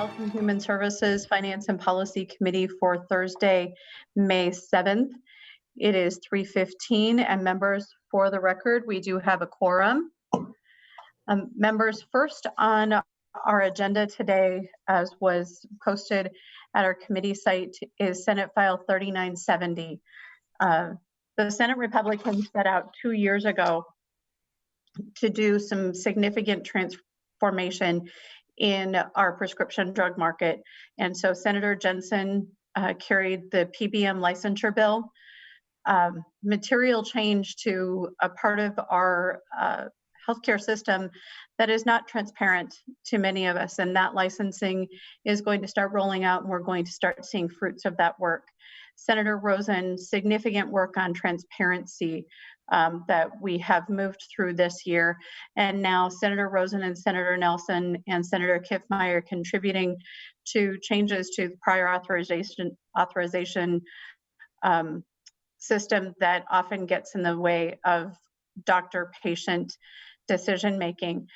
Health and Human Services Finance and Policy Committee for Thursday, May 7th. It is 3:15, and members, for the record, we do have a quorum. Members, first on our agenda today, as was posted at our committee site, is Senate File 3970. The Senate Republicans set out 2 years ago to do some significant transformation in our prescription drug market. And so Senator Benson carried the PBM licensure bill, material change to a part of our healthcare system that is not transparent to many of us. And that licensing is going to start rolling out, and we're going to start seeing fruits of that work. Senator Rosen, significant work on transparency that we have moved through this year. And now Senator Rosen and Senator Nelson and Senator Kiffmeyer contributing to changes to the prior authorization system that often gets in the way of doctor-patient decision-making.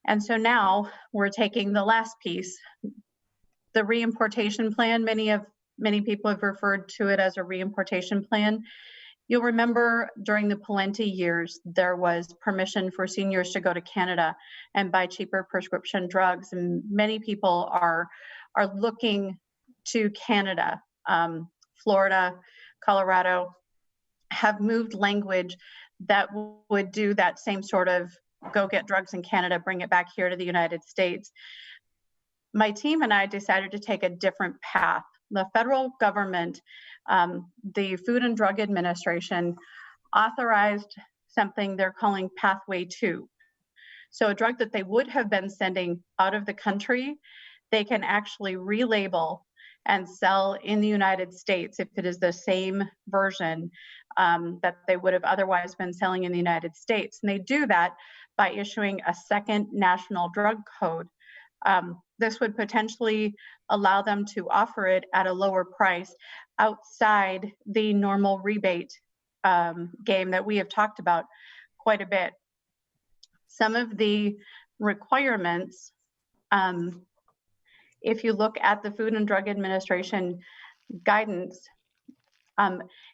And so now we're taking the last piece, the reimportation plan. Many people have referred to it as a reimportation plan. You'll remember during the Palenti years, there was permission for seniors to go to Canada and buy cheaper prescription drugs. And many people are looking to Canada. Florida, Colorado have moved language that would do that same sort of go get drugs in Canada, bring it back here to the United States. My team and I decided to take a different path. The federal government, the Food and Drug Administration, authorized something they're calling Pathway 2. So a drug that they would have been sending out of the country, they can actually relabel and sell in the United States if it is the same version that they would have otherwise been selling in the United States. And they do that by issuing a second national drug code. This would potentially allow them to offer it at a lower price outside the normal rebate game that we have talked about quite a bit. Some of the requirements, if you look at the Food and Drug Administration guidance,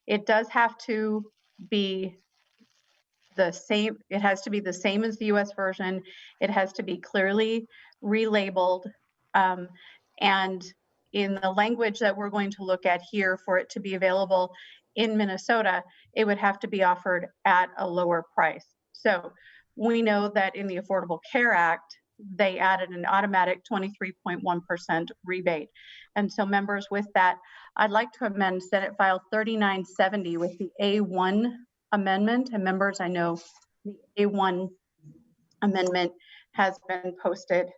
it does have to be the same. It has to be the same as the US version. It has to be clearly relabeled. And in the language that we're going to look at here, for it to be available in Minnesota, it would have to be offered at a lower price. So we know that in the Affordable Care Act, they added an automatic 23.1% rebate. And so members, with that, I'd like to amend Senate File 3970 with the A1 amendment. And members, I know the A1 amendment has been posted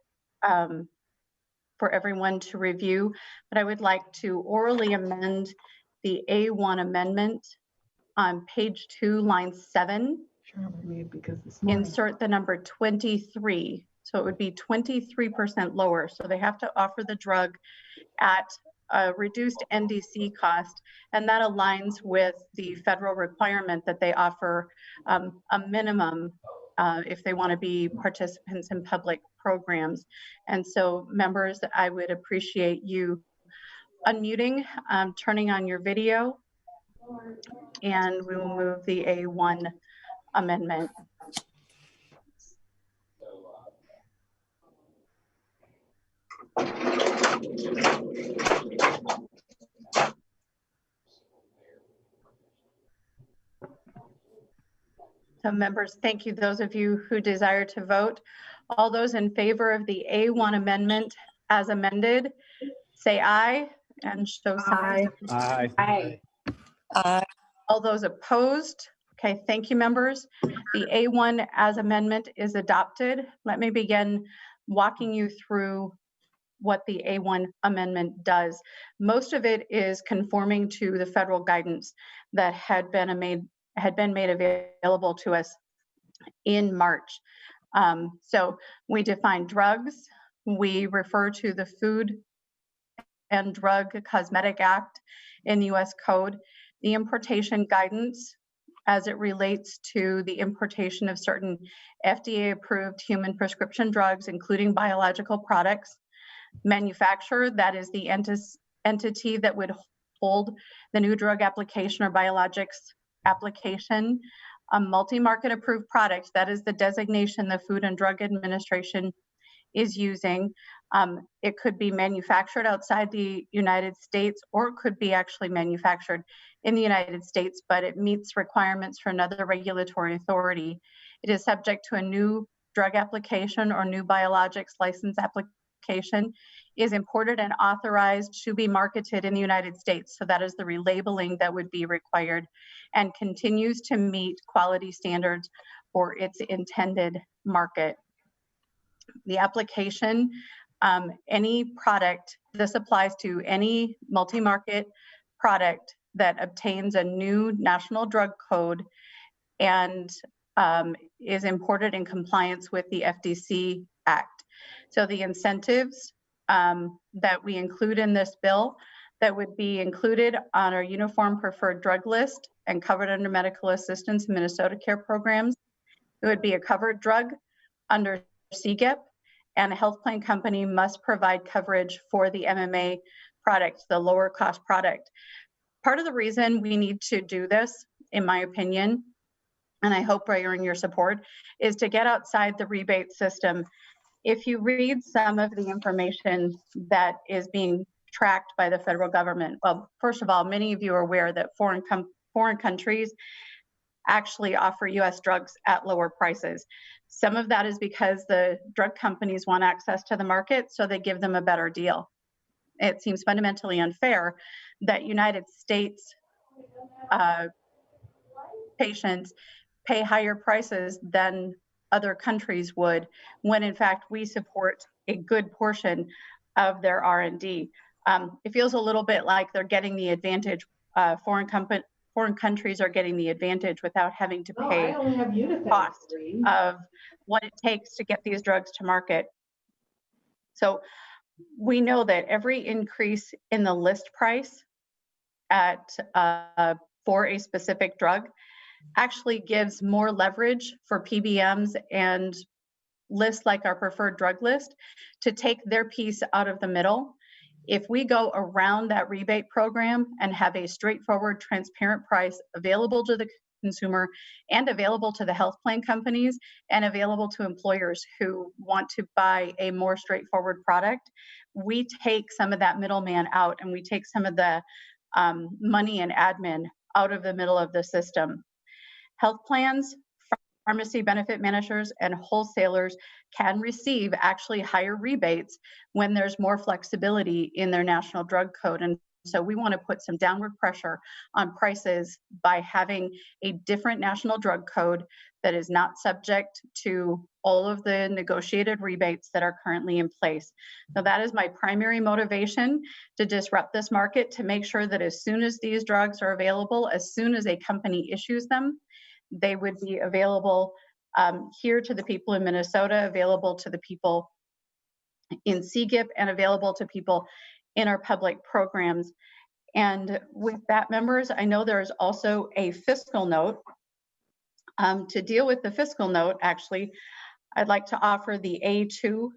for everyone to review, but I would like to orally amend the A1 amendment on page 2, line 7. Insert the number 23. So it would be 23% lower. So they have to offer the drug at a reduced NDC cost, and that aligns with the federal requirement that they offer a minimum if they want to be participants in public programs. And so members, I would appreciate you unmuting, turning on your video, and we will move the A1 amendment. So members, thank you. Those of you who desire to vote, all those in favor of the A1 amendment as amended, say aye and show signs. Aye. Aye. Aye. All those opposed? Okay, thank you, members. The A1 as amendment is adopted. Let me begin walking you through what the A1 amendment does. Most of it is conforming to the federal guidance that had been made available to us in March. So we define drugs. We refer to the Food and Drug Cosmetic Act in the US Code, the importation guidance as it relates to the importation of certain FDA-approved human prescription drugs, including biological products, manufacturer, that is the entity that would hold the new drug application or biologics application. A multi-market approved product, that is the designation the Food and Drug Administration is using. It could be manufactured outside the United States, or it could be actually manufactured in the United States, but it meets requirements for another regulatory authority. It is subject to a new drug application or new biologics license application, is imported and authorized to be marketed in the United States. So that is the relabeling that would be required, and continues to meet quality standards for its intended market. The application, any product, this applies to any multi-market product that obtains a new national drug code and is imported in compliance with the FDC Act. So the incentives that we include in this bill that would be included on our uniform preferred drug list and covered under medical assistance in Minnesota care programs, it would be a covered drug under CGIP, and a health plan company must provide coverage for the MMA product, the lower cost product. Part of the reason we need to do this, in my opinion, and I hope I earn your support, is to get outside the rebate system. If you read some of the information that is being tracked by the federal government, well, first of all, many of you are aware that foreign countries actually offer US drugs at lower prices. Some of that is because the drug companies want access to the market, so they give them a better deal. It seems fundamentally unfair that United States patients pay higher prices than other countries would, when in fact we support a good portion of their R&D. It feels a little bit like they're getting the advantage. Foreign countries are getting the advantage without having to pay cost of what it takes to get these drugs to market. So we know that every increase in the list price at for a specific drug actually gives more leverage for PBMs and lists like our preferred drug list to take their piece out of the middle. If we go around that rebate program and have a straightforward, transparent price available to the consumer and available to the health plan companies and available to employers who want to buy a more straightforward product, we take some of that middleman out, and we take some of the money and admin out of the middle of the system. Health plans, pharmacy benefit managers, and wholesalers can receive actually higher rebates when there's more flexibility in their national drug code. And so we want to put some downward pressure on prices by having a different national drug code that is not subject to all of the negotiated rebates that are currently in place. So that is my primary motivation, to disrupt this market, to make sure that as soon as these drugs are available, as soon as a company issues them, they would be available here to the people in Minnesota, available to the people in CGIP, and available to people in our public programs. And with that, members, I know there's also a fiscal note. To deal with the fiscal note, actually, I'd like to offer the A2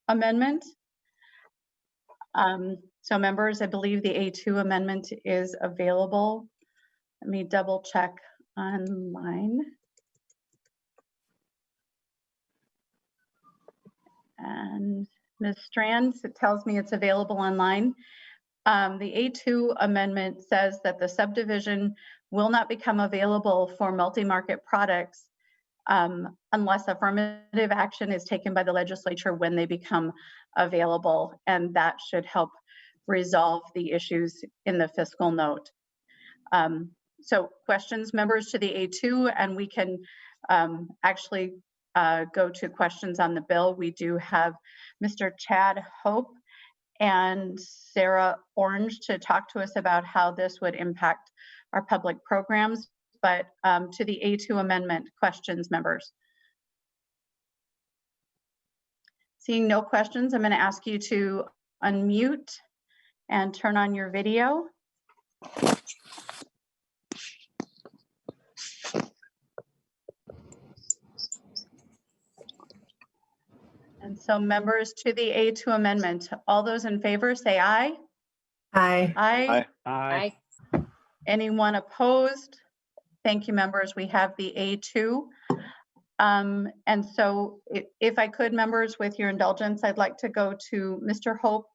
amendment. So members, I believe the A2 amendment is available. Let me double check online. And Ms. Strands, it tells me it's available online. The A2 amendment says that the subdivision will not become available for multi-market products unless affirmative action is taken by the legislature when they become available, and that should help resolve the issues in the fiscal note. So questions, members, to the A2, and we can actually go to questions on the bill. We do have Mr. Chad Hope and Sarah Orange to talk to us about how this would impact our public programs. But to the A2 amendment, questions, members? Seeing no questions, I'm going to ask you to unmute and turn on your video. And so members, to the A2 amendment, all those in favor say aye. Aye. Aye. Aye. Anyone opposed? Thank you, members. We have the A2. And so if I could, members, with your indulgence, I'd like to go to Mr. Hope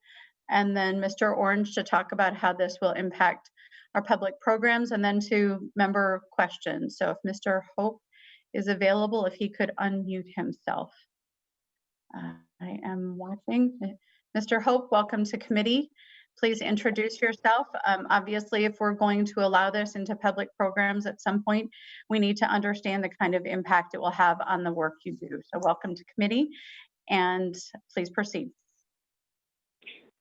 and then Mr. Orange to talk about how this will impact our public programs, and then to member questions. So if Mr. Hope is available, if he could unmute himself. I am watching. Mr. Hope, welcome to committee. Please introduce yourself. Obviously, if we're going to allow this into public programs at some point, we need to understand the kind of impact it will have on the work you do. So welcome to committee, and please proceed.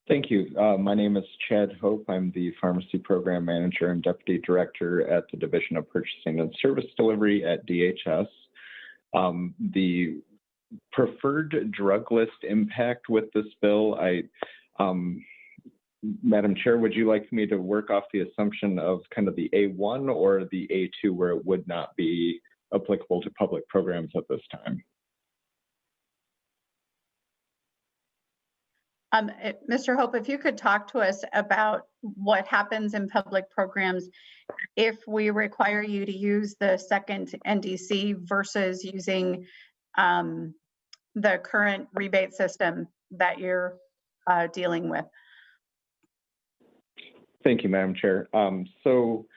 Thank you. My name is Chad Hope. I'm the Pharmacy Program Manager and Deputy Director at the Division of Purchasing and Service Delivery at DHS. The preferred drug list impact with this bill, Madam Chair, would you like me to work off the assumption of kind of the A1 or the A2 where it would not be applicable to public programs at this time? Mr. Hope, if you could talk to us about what happens in public programs if we require you to use the second NDC versus using the current rebate system that you're dealing with. Thank you, Madam Chair. So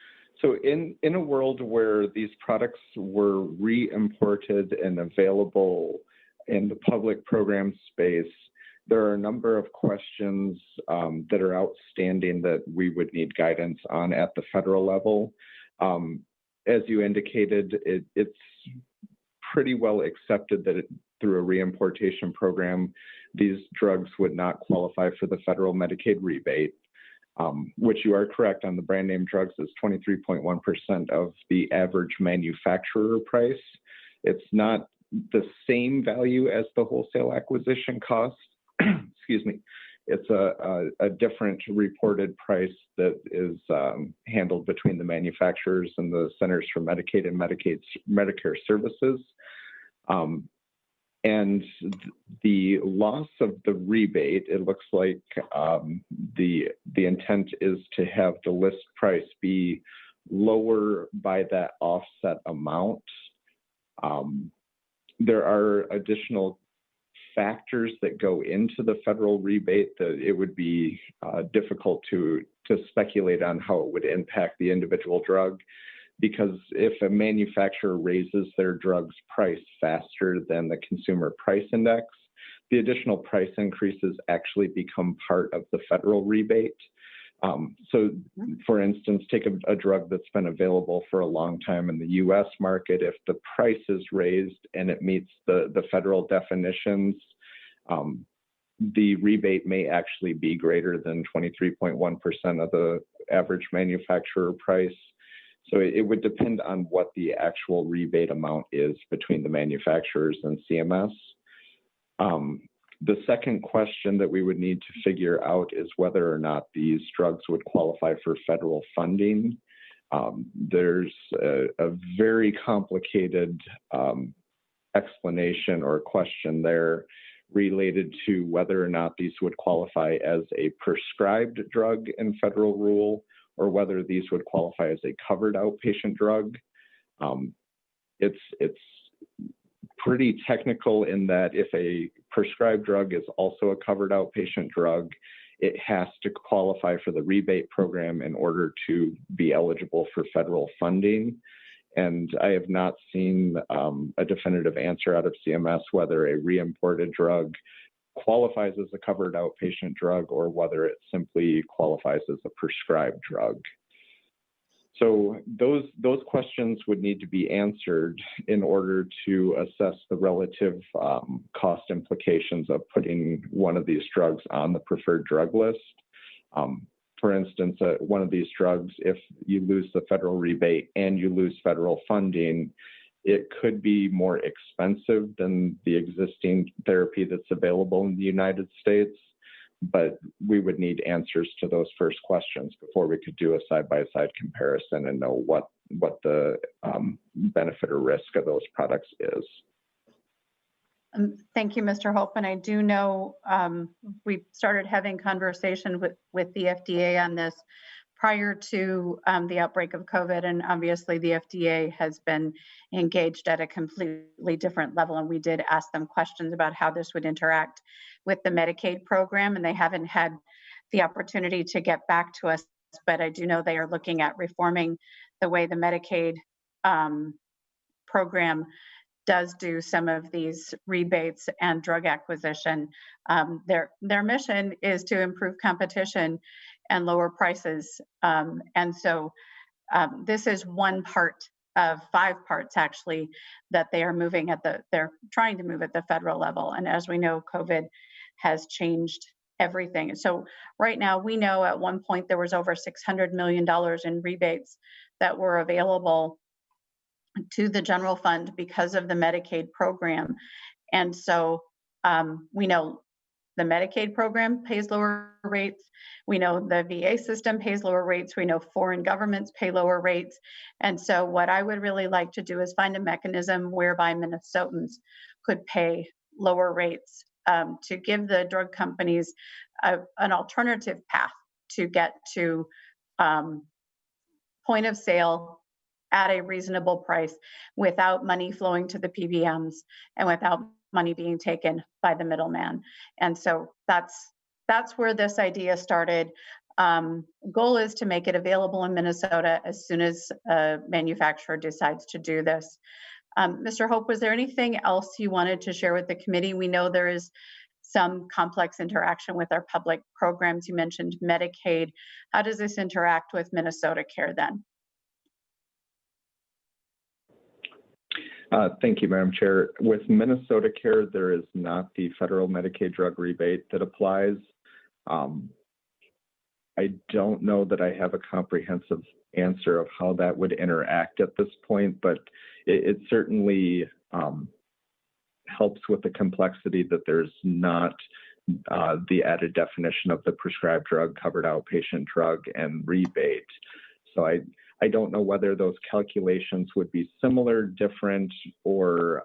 in a world where these products were re-imported and available in the public program space, there are a number of questions that are outstanding that we would need guidance on at the federal level. As you indicated, it's pretty well accepted that through a reimportation program, these drugs would not qualify for the federal Medicaid rebate, which you are correct on. The brand name drugs is 23.1% of the average manufacturer price. It's not the same value as the wholesale acquisition cost. Excuse me. It's a different reported price that is handled between the manufacturers and the Centers for Medicaid and Medicare Services. And the loss of the rebate, it looks like the intent is to have the list price be lower by that offset amount. There are additional factors that go into the federal rebate that it would be difficult to speculate on how it would impact the individual drug, because if a manufacturer raises their drug's price faster than the consumer price index, the additional price increases actually become part of the federal rebate. So for instance, take a drug that's been available for a long time in the US market. If the price is raised and it meets the federal definitions, the rebate may actually be greater than 23.1% of the average manufacturer price. So it would depend on what the actual rebate amount is between the manufacturers and CMS. The second question that we would need to figure out is whether or not these drugs would qualify for federal funding. There's a very complicated explanation or question there related to whether or not these would qualify as a prescribed drug in federal rule, or whether these would qualify as a covered outpatient drug. It's pretty technical in that if a prescribed drug is also a covered outpatient drug, it has to qualify for the rebate program in order to be eligible for federal funding. And I have not seen a definitive answer out of CMS whether a reimported drug qualifies as a covered outpatient drug or whether it simply qualifies as a prescribed drug. So those questions would need to be answered in order to assess the relative cost implications of putting one of these drugs on the preferred drug list. For instance, one of these drugs, if you lose the federal rebate and you lose federal funding, it could be more expensive than the existing therapy that's available in the United States. But we would need answers to those first questions before we could do a side-by-side comparison and know what the benefit or risk of those products is. Thank you, Mr. Hope. And I do know we started having conversation with the FDA on this prior to the outbreak of COVID. And obviously the FDA has been engaged at a completely different level. And we did ask them questions about how this would interact with the Medicaid program. And they haven't had the opportunity to get back to us. But I do know they are looking at reforming the way the Medicaid program does do some of these rebates and drug acquisition. Their mission is to improve competition and lower prices. And so this is one part of 5 parts actually that they are moving they're trying to move at the federal level. And as we know, COVID has changed everything. So right now we know at one point there was over $600 million in rebates that were available to the general fund because of the Medicaid program. And so we know the Medicaid program pays lower rates. We know the VA system pays lower rates. We know foreign governments pay lower rates. And so what I would really like to do is find a mechanism whereby Minnesotans could pay lower rates to give the drug companies an alternative path to get to point of sale at a reasonable price without money flowing to the PBMs and without money being taken by the middleman. And so that's where this idea started. Goal is to make it available in Minnesota as soon as a manufacturer decides to do this. Mr. Hope, was there anything else you wanted to share with the committee? We know there is some complex interaction with our public programs. You mentioned Medicaid. How does this interact with Minnesota Care then? Thank you, Madam Chair. With Minnesota Care, there is not the federal Medicaid drug rebate that applies. I don't know that I have a comprehensive answer of how that would interact at this point, but it certainly helps with the complexity that there's not the added definition of the prescribed drug, covered outpatient drug, and rebate. So I don't know whether those calculations would be similar, different, or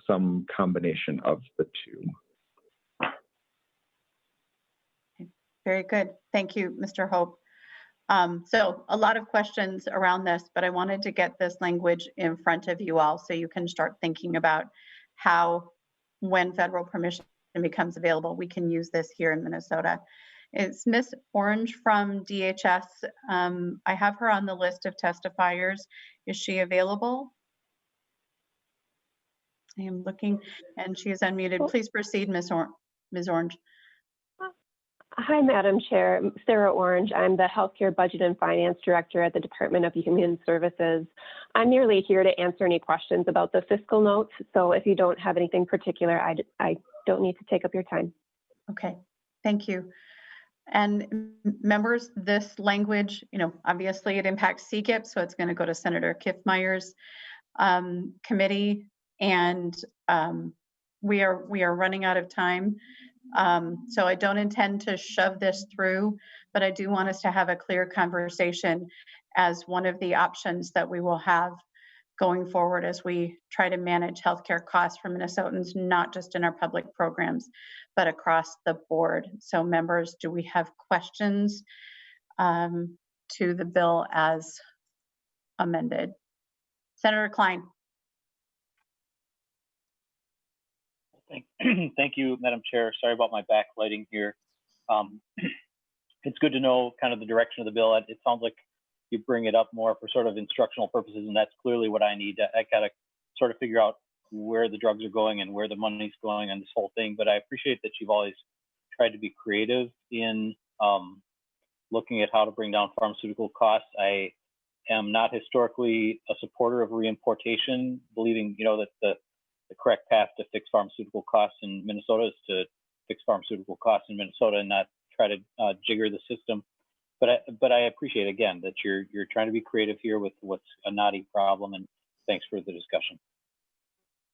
some combination of the two. Very good. Thank you, Mr. Hope. So a lot of questions around this, but I wanted to get this language in front of you all so you can start thinking about how, when federal permission becomes available, we can use this here in Minnesota. It's Miss Orange from DHS. I have her on the list of testifiers. Is she available? I am looking, and she is unmuted. Please proceed, Ms. Orange. Hi, Madam Chair. Sarah Orange. I'm the Healthcare Budget and Finance Director at the Department of Human Services. I'm merely here to answer any questions about the fiscal notes. So if you don't have anything particular, I don't need to take up your time. Okay, thank you. And members, this language, obviously it impacts CGIP, so it's going to go to Senator Kiffmeyer's committee, and we are running out of time. So I don't intend to shove this through, but I do want us to have a clear conversation as one of the options that we will have going forward as we try to manage healthcare costs for Minnesotans, not just in our public programs, but across the board. So members, do we have questions to the bill as amended? Senator Klein. Thank you, Madam Chair. Sorry about my backlighting here. It's good to know kind of the direction of the bill. It sounds like you bring it up more for sort of instructional purposes, and that's clearly what I need. I gotta sort of figure out where the drugs are going and where the money's going on this whole thing. But I appreciate that you've always tried to be creative in looking at how to bring down pharmaceutical costs. I am not historically a supporter of reimportation, believing that the correct path to fix pharmaceutical costs in Minnesota is to fix pharmaceutical costs in Minnesota and not try to jigger the system. But I appreciate again that you're trying to be creative here with what's a knotty problem, and thanks for the discussion.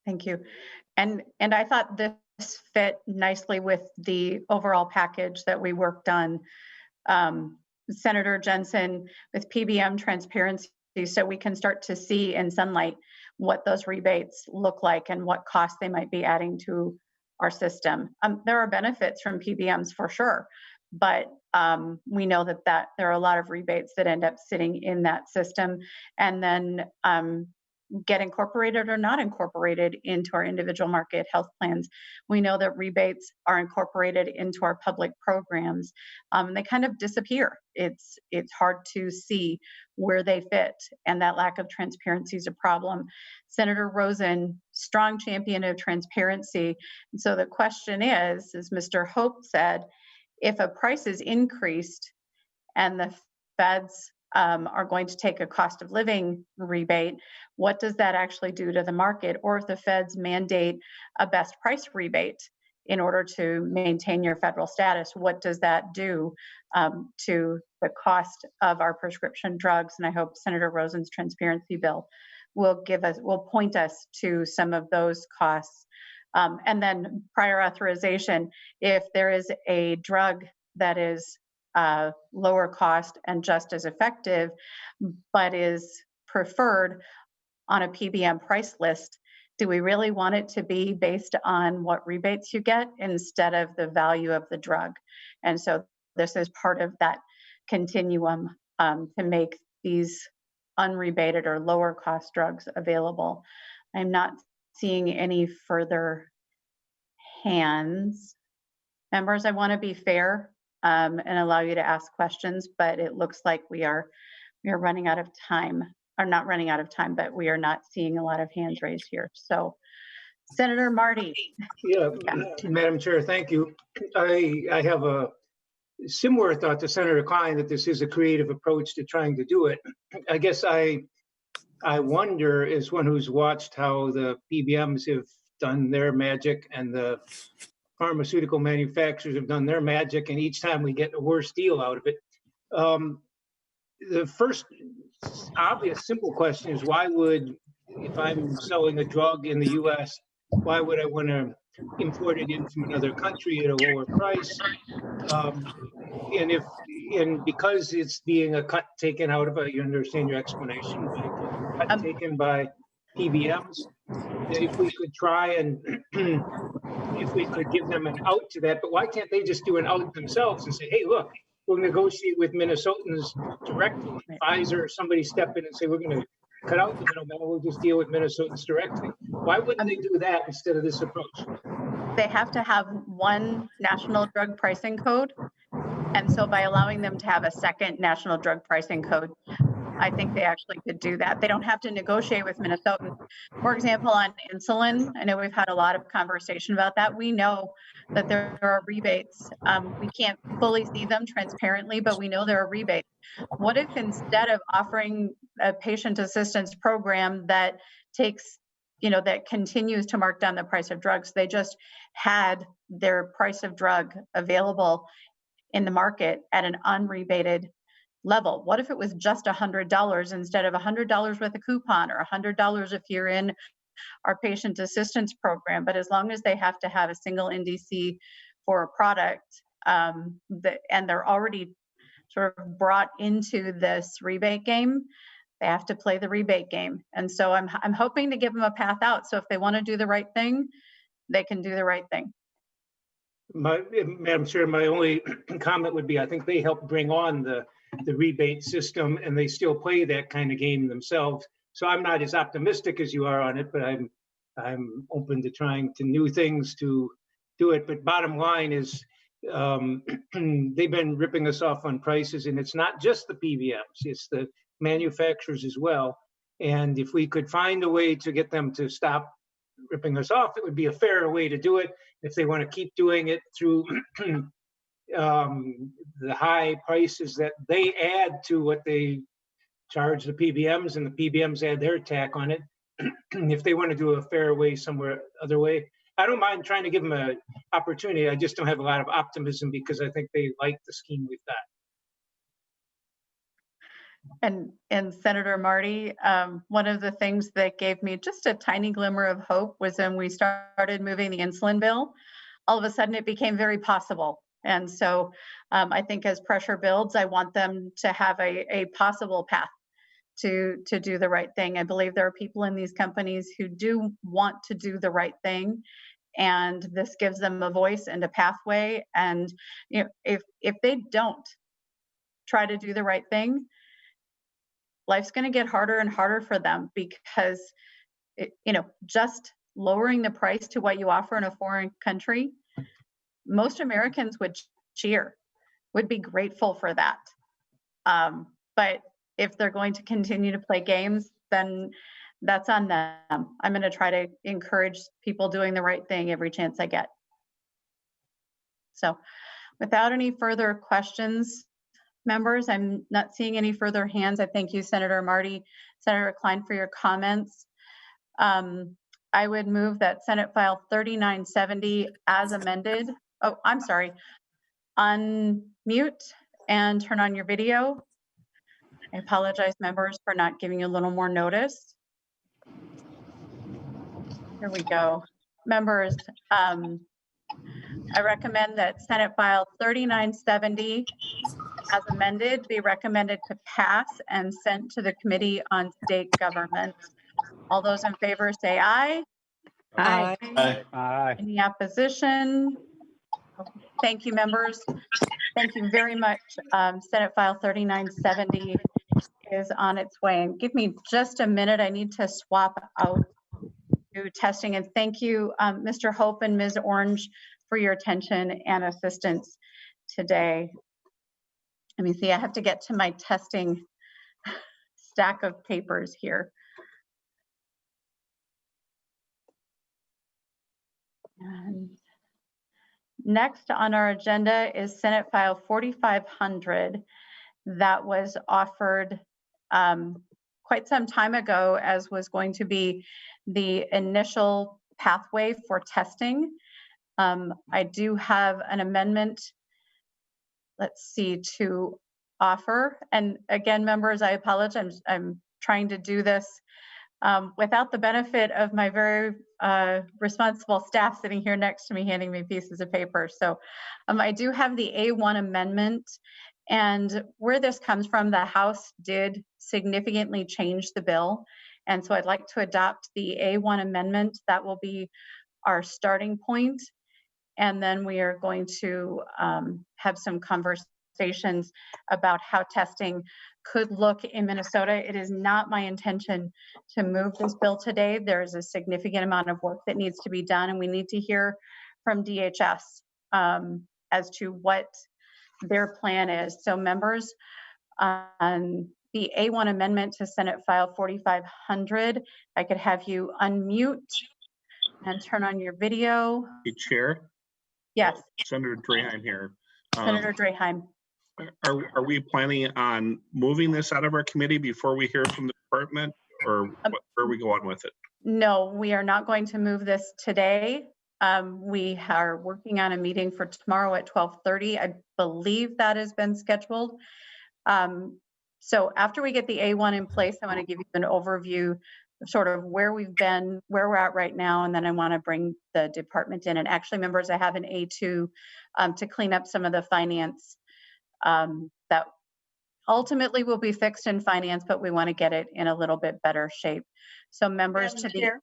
Thank you. And I thought this fit nicely with the overall package that we worked on, Senator Jensen, with PBM transparency, so we can start to see in sunlight what those rebates look like and what costs they might be adding to our system. There are benefits from PBMs for sure, but we know that there are a lot of rebates that end up sitting in that system and then get incorporated or not incorporated into our individual market health plans. We know that rebates are incorporated into our public programs. They kind of disappear. It's hard to see where they fit, and that lack of transparency is a problem. Senator Rosen, strong champion of transparency. And so the question is, as Mr. Hope said, if a price is increased and the feds are going to take a cost of living rebate, what does that actually do to the market? Or if the feds mandate a best price rebate in order to maintain your federal status, what does that do to the cost of our prescription drugs? And I hope Senator Rosen's transparency bill will point us to some of those costs. And then prior authorization, if there is a drug that is lower cost and just as effective, but is preferred on a PBM price list, do we really want it to be based on what rebates you get instead of the value of the drug? And so this is part of that continuum to make these unrebated or lower cost drugs available. I'm not seeing any further hands. Members, I want to be fair and allow you to ask questions, but it looks like we are running out of time, or not running out of time, but we are not seeing a lot of hands raised here. So Senator Marty. Yeah, Madam Chair, thank you. I have a similar thought to Senator Klein that this is a creative approach to trying to do it. I guess I wonder, as one who's watched how the PBMs have done their magic and the pharmaceutical manufacturers have done their magic, and each time we get a worse deal out of it. The first obvious simple question is, why would, if I'm selling a drug in the US, why would I want to import it in from another country at a lower price? And because it's being a cut taken out of, you understand your explanation, cut taken by PBMs, that if we could try and if we could give them an out to that, but why can't they just do an out themselves and say, hey, look, we'll negotiate with Minnesotans directly. Pfizer or somebody step in and say, we're going to cut out the middleman, we'll just deal with Minnesotans directly. Why wouldn't they do that instead of this approach? They have to have one national drug pricing code. And so by allowing them to have a second national drug pricing code, I think they actually could do that. They don't have to negotiate with Minnesotans. For example, on insulin, I know we've had a lot of conversation about that. We know that there are rebates. We can't fully see them transparently, but we know there are rebates. What if instead of offering a patient assistance program that takes, that continues to mark down the price of drugs, they just had their price of drug available in the market at an unrebated level? What if it was just $100 instead of $100 with a coupon, or $100 if you're in our patient assistance program? But as long as they have to have a single NDC for a product, and they're already sort of brought into this rebate game, they have to play the rebate game. And so I'm hoping to give them a path out. So if they want to do the right thing, they can do the right thing. Madam Chair, my only comment would be, I think they helped bring on the rebate system, and they still play that kind of game themselves. So I'm not as optimistic as you are on it, but I'm open to trying to new things to do it. But bottom line is, they've been ripping us off on prices, and it's not just the PBMs, it's the manufacturers as well. And if we could find a way to get them to stop ripping us off, it would be a fairer way to do it. If they want to keep doing it through the high prices that they add to what they charge the PBMs, and the PBMs add their tack on it, if they want to do a fair way somewhere other way, I don't mind trying to give them an opportunity. I just don't have a lot of optimism because I think they like the scheme we've got. And Senator Marty, one of the things that gave me just a tiny glimmer of hope was when we started moving the insulin bill. All of a sudden it became very possible. And so I think as pressure builds, I want them to have a possible path to do the right thing. I believe there are people in these companies who do want to do the right thing, and this gives them a voice and a pathway. And you know, if they don't try to do the right thing, life's going to get harder and harder for them, because just lowering the price to what you offer in a foreign country, most Americans would cheer, would be grateful for that. But if they're going to continue to play games, then that's on them. I'm going to try to encourage people doing the right thing every chance I get. So without any further questions, members, I'm not seeing any further hands. I thank you, Senator Marty, Senator Klein, for your comments. I would move that Senate File 3970 as amended. Oh, I'm sorry. Unmute and turn on your video. I apologize, members, for not giving you a little more notice. Here we go. Members, I recommend that Senate File 3970 as amended be recommended to pass and sent to the Committee on State Government. All those in favor say aye. Aye. Aye. Aye. Any opposition? Thank you, members. Thank you very much. Senate File 3970 is on its way. And give me just a minute. I need to swap out to testing. And thank you, Mr. Hope and Ms. Orange, for your attention and assistance today. Let me see, I have to get to my testing stack of papers here. And next on our agenda is Senate File 4500 that was offered quite some time ago as was going to be the initial pathway for testing. I do have an amendment, let's see, to offer. And again, members, I apologize. I'm trying to do this without the benefit of my very responsible staff sitting here next to me handing me pieces of paper. So I do have the A1 amendment, and where this comes from, the House did significantly change the bill. And so I'd like to adopt the A1 amendment. That will be our starting point. And then we are going to have some conversations about how testing could look in Minnesota. It is not my intention to move this bill today. There is a significant amount of work that needs to be done, and we need to hear from DHS as to what their plan is. So members, on the A1 amendment to Senate File 4500, I could have you unmute and turn on your video. Hey, Chair. Yes. Senator Draheim here. Senator Draheim. Are we planning on moving this out of our committee before we hear from the department, or where are we going with it? No, we are not going to move this today. We are working on a meeting for tomorrow at 12:30. I believe that has been scheduled. So after we get the A1 in place, I want to give you an overview of sort of where we've been, where we're at right now, and then I want to bring the department in. And actually, members, I have an A2 to clean up some of the finance that ultimately will be fixed in finance, but we want to get it in a little bit better shape. So members, to the Chair?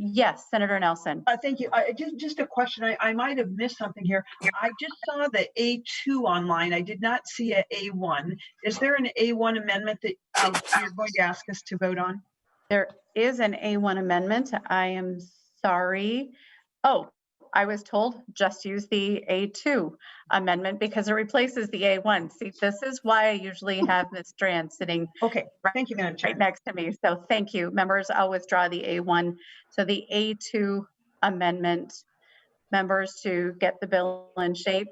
Yes, Senator Nelson. Thank you. Just a question. I might have missed something here. I just saw the A2 online. I did not see a A1. Is there an A1 amendment that you're going to ask us to vote on? There is an A1 amendment. I am sorry. Oh, I was told just use the A2 amendment because it replaces the A1. See, this is why I usually have Ms. Strand sitting Okay, thank you, Madam Chair. right next to me. So thank you. Members, I'll withdraw the A1. So the A2 amendment, members, to get the bill in shape,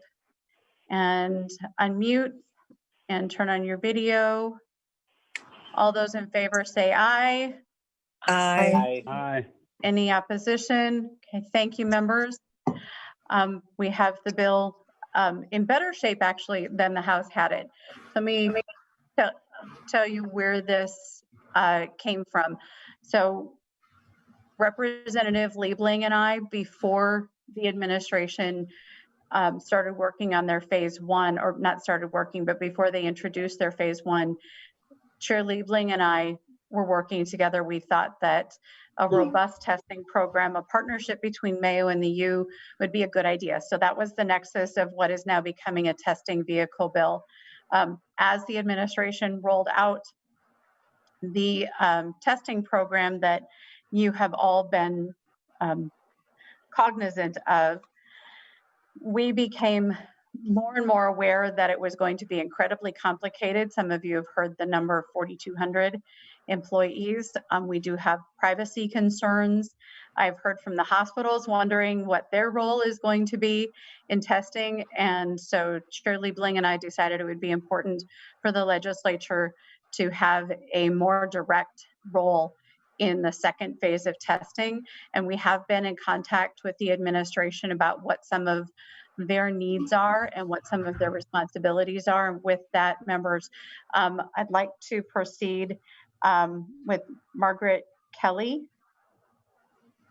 and unmute and turn on your video. All those in favor say aye. Aye. Aye. Any opposition? Okay, thank you, members. We have the bill in better shape, actually, than the House had it. So let me tell you where this came from. So Representative Liebling and I, before the administration started working on their phase one, or not started working, but before they introduced their phase one, Chair Liebling and I were working together, we thought that a robust testing program, a partnership between Mayo and the U would be a good idea. So that was the nexus of what is now becoming a testing vehicle bill. As the administration rolled out the testing program that you have all been cognizant of, we became more and more aware that it was going to be incredibly complicated. Some of you have heard the number 4,200 employees. We do have privacy concerns. I've heard from the hospitals wondering what their role is going to be in testing. And so Chair Liebling and I decided it would be important for the legislature to have a more direct role in the second phase of testing. And we have been in contact with the administration about what some of their needs are and what some of their responsibilities are. And with that, members, I'd like to proceed with Margaret Kelly,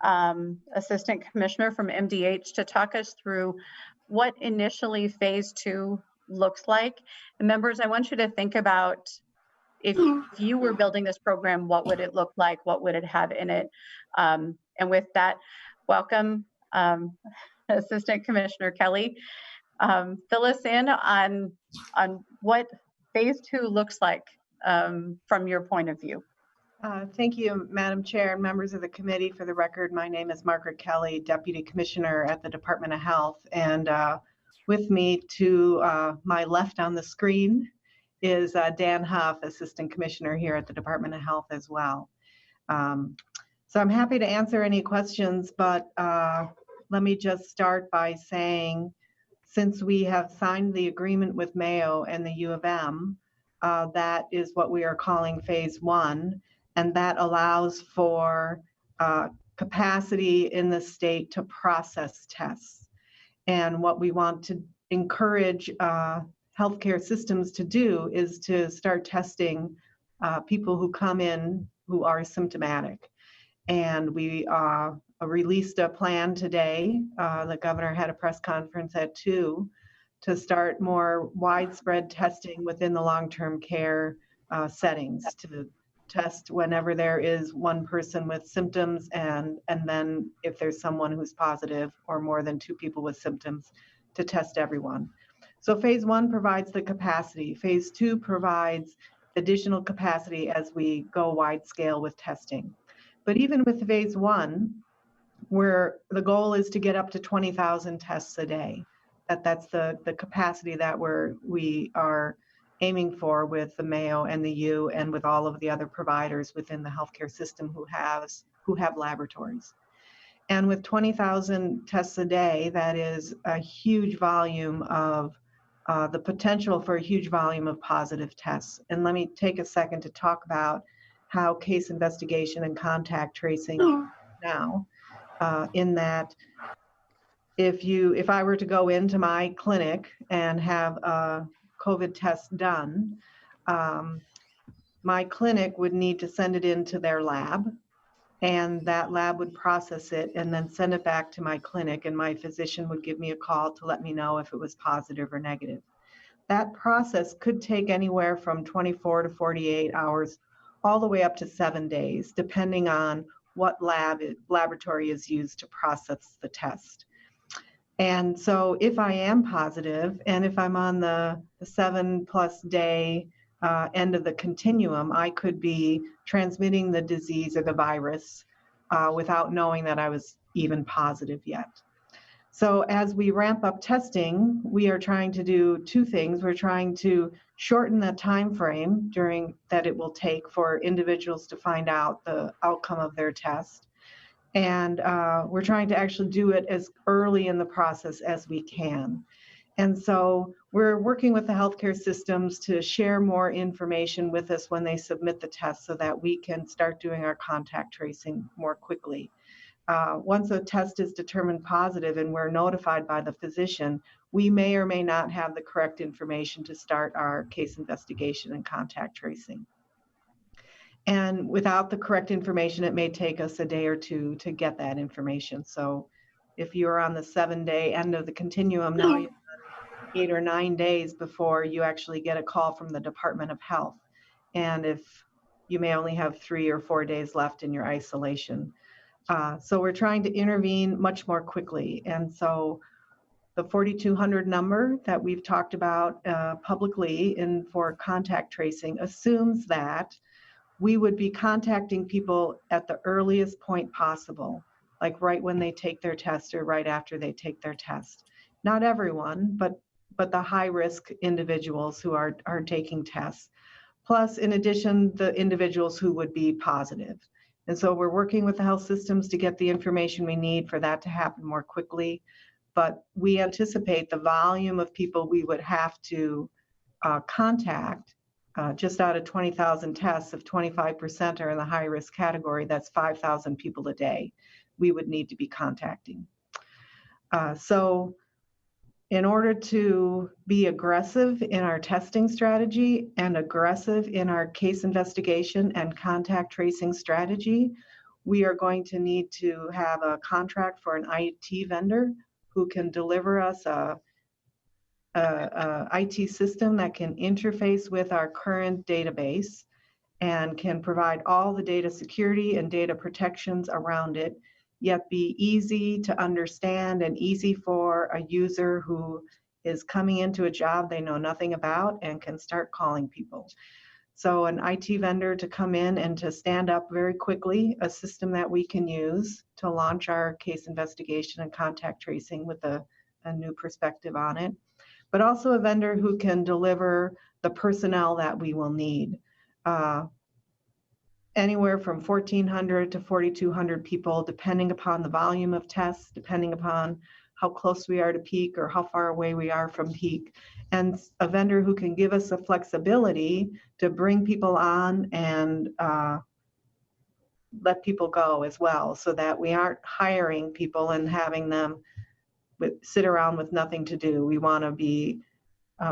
Assistant Commissioner from MDH, to talk us through what initially phase 2 looks like. And members, I want you to think about, if you were building this program, what would it look like? What would it have in it? And with that, welcome, Assistant Commissioner Kelly. Fill us in on what phase 2 looks like from your point of view. Thank you, Madam Chair and members of the committee. For the record, my name is Margaret Kelly, Deputy Commissioner at the Department of Health. And with me to my left on the screen is Dan Huff, Assistant Commissioner here at the Department of Health as well. So I'm happy to answer any questions, but let me just start by saying, since we have signed the agreement with Mayo and the U of M, that is what we are calling phase 1, and that allows for capacity in the state to process tests. And what we want to encourage healthcare systems to do is to start testing people who come in who are symptomatic. And we released a plan today. The governor had a press conference at 2 to start more widespread testing within the long-term care settings, to test whenever there is one person with symptoms, and then if there's someone who's positive or more than 2 people with symptoms, to test everyone. So phase 1 provides the capacity. Phase 2 provides additional capacity as we go wide scale with testing. But even with phase 1, where the goal is to get up to 20,000 tests a day, that's the capacity that we are aiming for with the Mayo and the U and with all of the other providers within the healthcare system who have laboratories. And with 20,000 tests a day, that is a huge volume of the potential for a huge volume of positive tests. And let me take a second to talk about how case investigation and contact tracing now, in that if I were to go into my clinic and have a COVID test done, my clinic would need to send it into their lab, and that lab would process it and then send it back to my clinic, and my physician would give me a call to let me know if it was positive or negative. That process could take anywhere from 24 to 48 hours, all the way up to 7 days, depending on what laboratory is used to process the test. And so if I am positive, and if I'm on the 7+ day end of the continuum, I could be transmitting the disease or the virus without knowing that I was even positive yet. So as we ramp up testing, we are trying to do 2 things. We're trying to shorten the time frame during that it will take for individuals to find out the outcome of their test. And we're trying to actually do it as early in the process as we can. And so we're working with the healthcare systems to share more information with us when they submit the test, so that we can start doing our contact tracing more quickly. Once a test is determined positive and we're notified by the physician, we may or may not have the correct information to start our case investigation and contact tracing. And without the correct information, it may take us a day or 2 to get that information. So if you're on the 7-day end of the continuum, now you're 8 or 9 days before you actually get a call from the Department of Health. and if you may only have 3 or 4 days left in your isolation. So we're trying to intervene much more quickly. And so the 4,200 number that we've talked about publicly for contact tracing assumes that we would be contacting people at the earliest point possible, like right when they take their test or right after they take their test. Not everyone, but the high-risk individuals who are taking tests. Plus, in addition, the individuals who would be positive. And so we're working with the health systems to get the information we need for that to happen more quickly. But we anticipate the volume of people we would have to contact, just out of 20,000 tests, if 25% are in the high-risk category, that's 5,000 people a day we would need to be contacting. So in order to be aggressive in our testing strategy and aggressive in our case investigation and contact tracing strategy, we are going to need to have a contract for an IT vendor who can deliver us a IT system that can interface with our current database and can provide all the data security and data protections around it, yet be easy to understand and easy for a user who is coming into a job they know nothing about and can start calling people. So an IT vendor to come in and to stand up very quickly a system that we can use to launch our case investigation and contact tracing with a new perspective on it, but also a vendor who can deliver the personnel that we will need. Anywhere from 1,400 to 4,200 people, depending upon the volume of tests, depending upon how close we are to peak or how far away we are from peak, and a vendor who can give us the flexibility to bring people on and let people go as well, so that we aren't hiring people and having them sit around with nothing to do. We want to be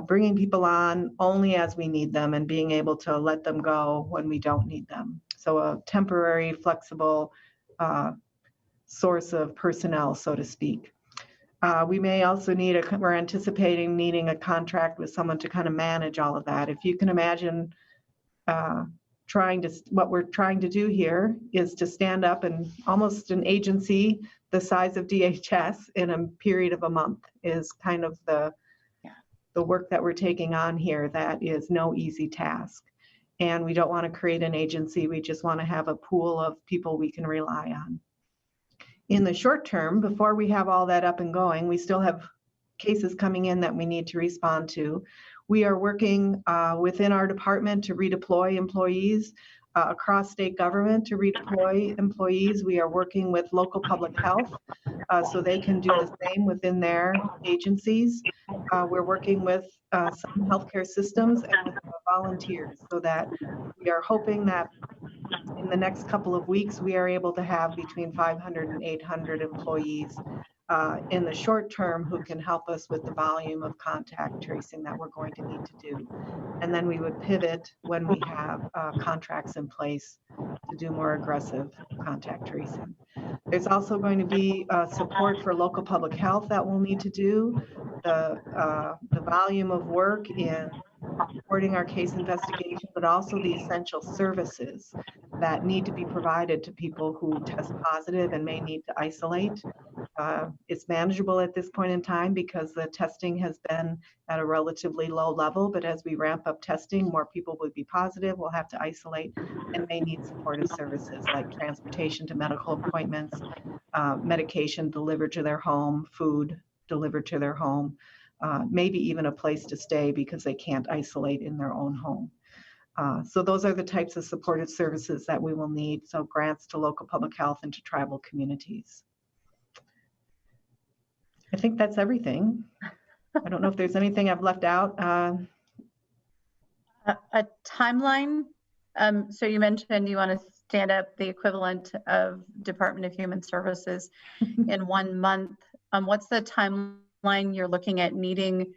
bringing people on only as we need them and being able to let them go when we don't need them. So a temporary, flexible source of personnel, so to speak. We may also need we're anticipating needing a contract with someone to kind of manage all of that. If you can imagine what we're trying to do here is to stand up and almost an agency the size of DHS in a period of a month is kind of the work that we're taking on here. That is no easy task. And we don't want to create an agency. We just want to have a pool of people we can rely on. In the short term, before we have all that up and going, we still have cases coming in that we need to respond to. We are working within our department to redeploy employees, across state government to redeploy employees. We are working with local public health so they can do the same within their agencies. We're working with some healthcare systems and with volunteers, so that we are hoping that in the next couple of weeks, we are able to have between 500 and 800 employees in the short term who can help us with the volume of contact tracing that we're going to need to do. And then we would pivot when we have contracts in place to do more aggressive contact tracing. There's also going to be support for local public health that we'll need to do. The volume of work in supporting our case investigation, but also the essential services that need to be provided to people who test positive and may need to isolate. It's manageable at this point in time because the testing has been at a relatively low level, but as we ramp up testing, more people will be positive, we'll have to isolate, and may need supportive services like transportation to medical appointments, medication delivered to their home, food delivered to their home, maybe even a place to stay because they can't isolate in their own home. So those are the types of supportive services that we will need. So grants to local public health and to tribal communities. I think that's everything. I don't know if there's anything I've left out. A timeline. So you mentioned you want to stand up the equivalent of Department of Human Services in 1 month. What's the timeline you're looking at needing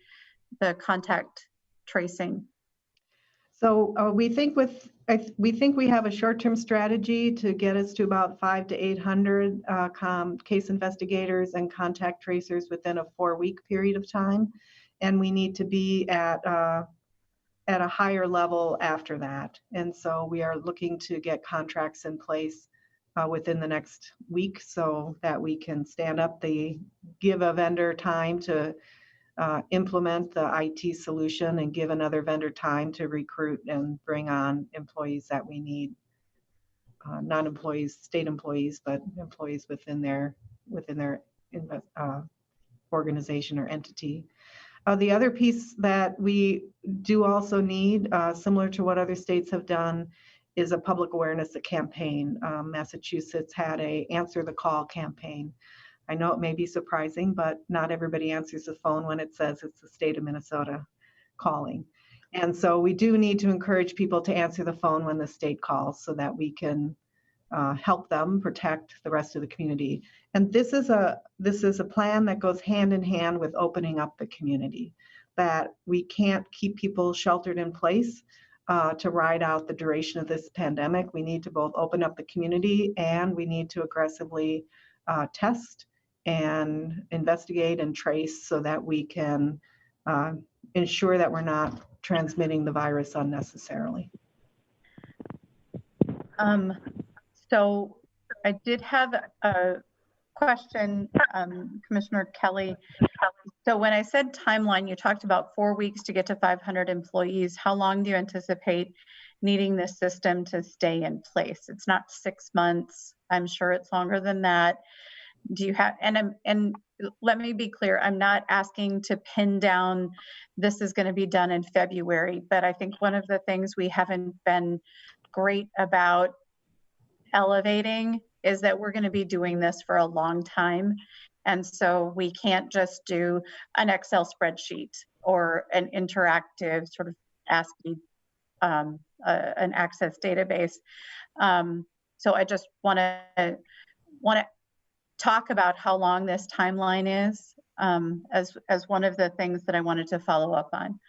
the contact tracing? So we think we have a short-term strategy to get us to about 500 to 800 case investigators and contact tracers within a 4-week period of time, and we need to be at at a higher level after that. And so we are looking to get contracts in place within the next week so that we can give a vendor time to implement the IT solution and give another vendor time to recruit and bring on employees that we need. Not employees, state employees, but employees within their organization or entity. The other piece that we do also need, similar to what other states have done, is a public awareness campaign. Massachusetts had a Answer the Call campaign. I know it may be surprising, but not everybody answers the phone when it says it's the state of Minnesota calling. And so we do need to encourage people to answer the phone when the state calls so that we can help them protect the rest of the community. And this is a plan that goes hand in hand with opening up the community, that we can't keep people sheltered in place to ride out the duration of this pandemic. We need to both open up the community and we need to aggressively test and investigate and trace so that we can ensure that we're not transmitting the virus unnecessarily. So I did have a question, Commissioner Kelly. So when I said timeline, you talked about 4 weeks to get to 500 employees. How long do you anticipate needing this system to stay in place? It's not 6 months. I'm sure it's longer than that. Do you have, and let me be clear, I'm not asking to pin down this is going to be done in February, but I think one of the things we haven't been great about elevating is that we're going to be doing this for a long time. And so we can't just do an Excel spreadsheet or an interactive sort of ASCII, an access database. So I just want to talk about how long this timeline is as one of the things that I wanted to follow up on.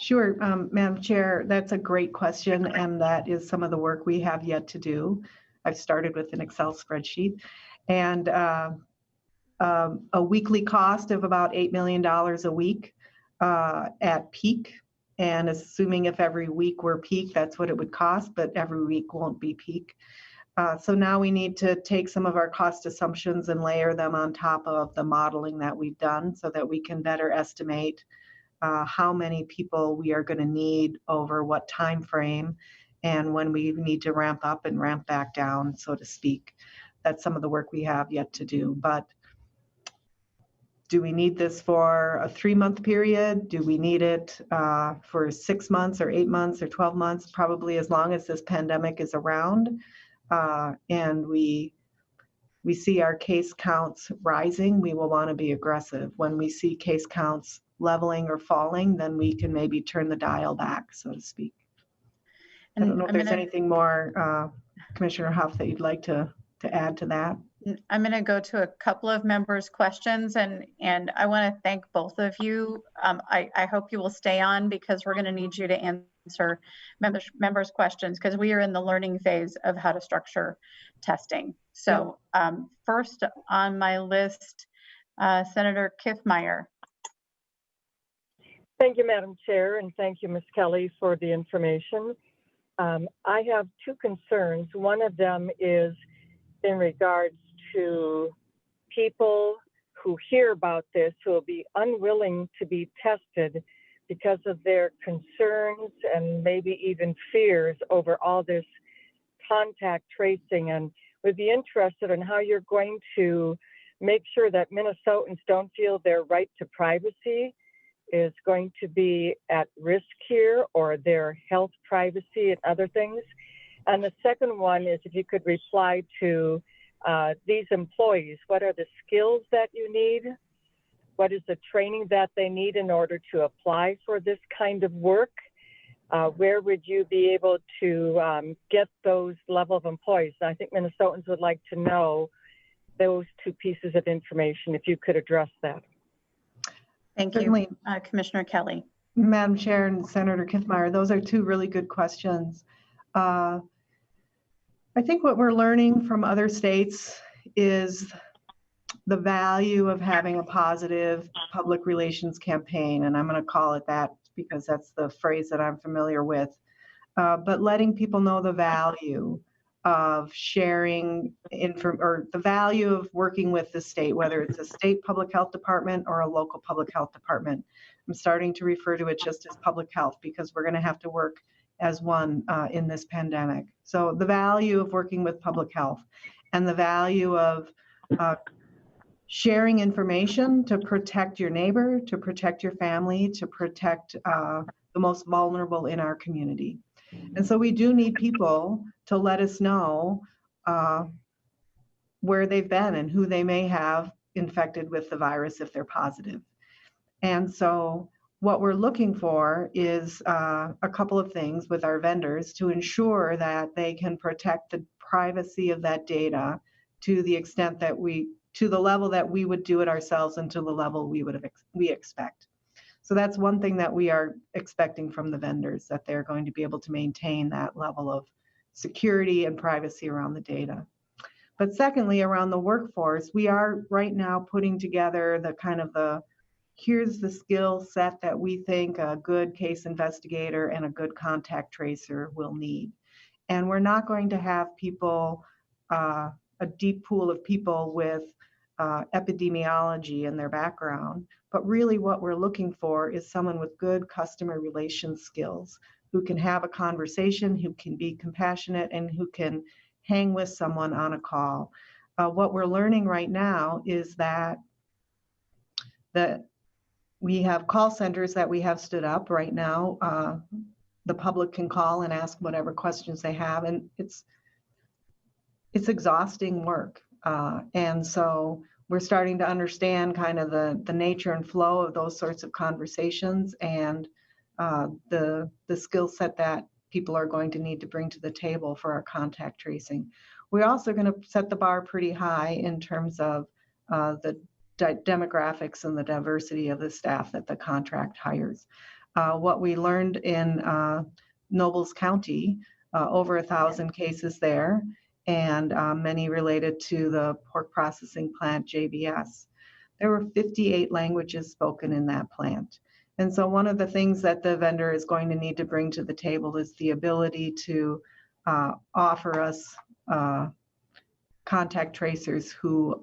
Sure, Madam Chair, that's a great question, and that is some of the work we have yet to do. I've started with an Excel spreadsheet, and a weekly cost of about $8 million a week at peak, and assuming if every week we're peak, that's what it would cost, but every week won't be peak. So now we need to take some of our cost assumptions and layer them on top of the modeling that we've done so that we can better estimate how many people we are going to need over what time frame and when we need to ramp up and ramp back down, so to speak. That's some of the work we have yet to do. But do we need this for a 3-month period? Do we need it for 6 months or 8 months or 12 months? Probably as long as this pandemic is around and we see our case counts rising, we will want to be aggressive. When we see case counts leveling or falling, then we can maybe turn the dial back, so to speak. I don't know if there's anything more, Commissioner Huff, that you'd like to add to that. I'm going to go to a couple of members' questions, and I want to thank both of you. I hope you will stay on because we're going to need you to answer members' questions because we are in the learning phase of how to structure testing. So first on my list, Senator Kiffmeyer. Thank you, Madam Chair, and thank you, Ms. Kelly, for the information. I have two concerns. One of them is in regards to people who hear about this who will be unwilling to be tested because of their concerns and maybe even fears over all this contact tracing, and would be interested in how you're going to make sure that Minnesotans don't feel their right to privacy is going to be at risk here, or their health, privacy, and other things. And the second one is if you could reply to these employees, what are the skills that you need? What is the training that they need in order to apply for this kind of work? Where would you be able to get those level of employees? I think Minnesotans would like to know those two pieces of information, if you could address that. Thank Certainly. you, Commissioner Kelly. Madam Chair and Senator Kiffmeyer, those are two really good questions. I think what we're learning from other states is the value of having a positive public relations campaign, and I'm going to call it that because that's the phrase that I'm familiar with, but letting people know the value of sharing or the value of working with the state, whether it's a state public health department or a local public health department. I'm starting to refer to it just as public health because we're going to have to work as one in this pandemic. So the value of working with public health and the value of sharing information to protect your neighbor, to protect your family, to protect the most vulnerable in our community. And so we do need people to let us know where they've been and who they may have infected with the virus if they're positive. And so what we're looking for is a couple of things with our vendors to ensure that they can protect the privacy of that data to the extent that to the level that we would do it ourselves and to the level we expect. So that's one thing that we are expecting from the vendors, that they're going to be able to maintain that level of security and privacy around the data. But secondly, around the workforce, we are right now putting together here's the skill set that we think a good case investigator and a good contact tracer will need. And we're not going to have people, a deep pool of people with epidemiology in their background, but really what we're looking for is someone with good customer relations skills, who can have a conversation, who can be compassionate, and who can hang with someone on a call. What we're learning right now is that we have call centers that we have stood up right now. The public can call and ask whatever questions they have, and it's exhausting work. And so we're starting to understand kind of the nature and flow of those sorts of conversations and the skill set that people are going to need to bring to the table for our contact tracing. We're also going to set the bar pretty high in terms of the demographics and the diversity of the staff that the contract hires. What we learned in Nobles County, over 1,000 cases there, and many related to the pork processing plant, JBS. There were 58 languages spoken in that plant. And so one of the things that the vendor is going to need to bring to the table is the ability to offer us contact tracers who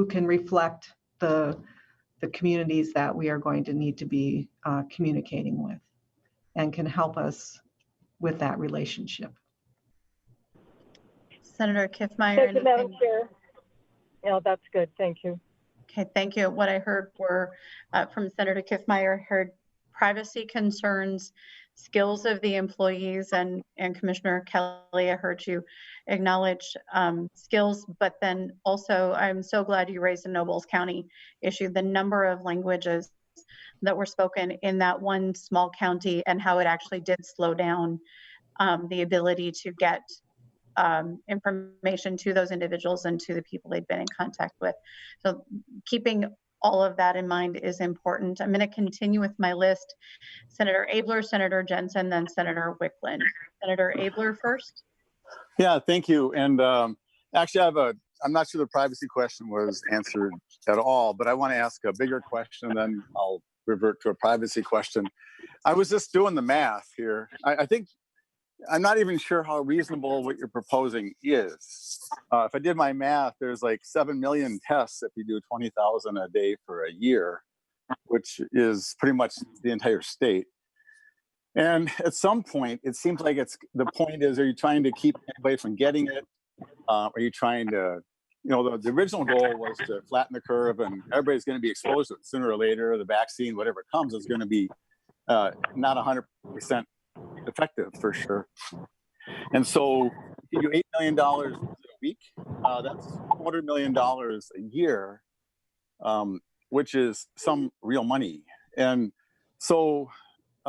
can reflect the communities that we are going to need to be communicating with and can help us with that relationship. Senator Kiffmeyer. Thank you, Madam Chair. Yeah, that's good. Thank you. Okay, thank you. What I heard were from Senator Kiffmeyer, heard privacy concerns, skills of the employees, and Commissioner Kelly, I heard you acknowledge skills, but then also I'm so glad you raised the Nobles County issue, the number of languages that were spoken in that one small county and how it actually did slow down the ability to get information to those individuals and to the people they'd been in contact with. So keeping all of that in mind is important. I'm going to continue with my list. Senator Abeler, Senator Jensen, then Senator Wickland. Senator Abeler first. Yeah, thank you. And actually, I'm not sure the privacy question was answered at all, but I want to ask a bigger question, then I'll revert to a privacy question. I was just doing the math here. I think I'm not even sure how reasonable what you're proposing is. If I did my math, there's like 7 million tests if you do 20,000 a day for a year, which is pretty much the entire state. And at some point, it seems like the point is, are you trying to keep anybody from getting it? Are you trying to, the original goal was to flatten the curve and everybody's going to be exposed to it sooner or later. The vaccine, whatever it comes, is going to be not 100% effective for sure. And so if you do $8 million a week, that's $200 million a year, which is some real money. And so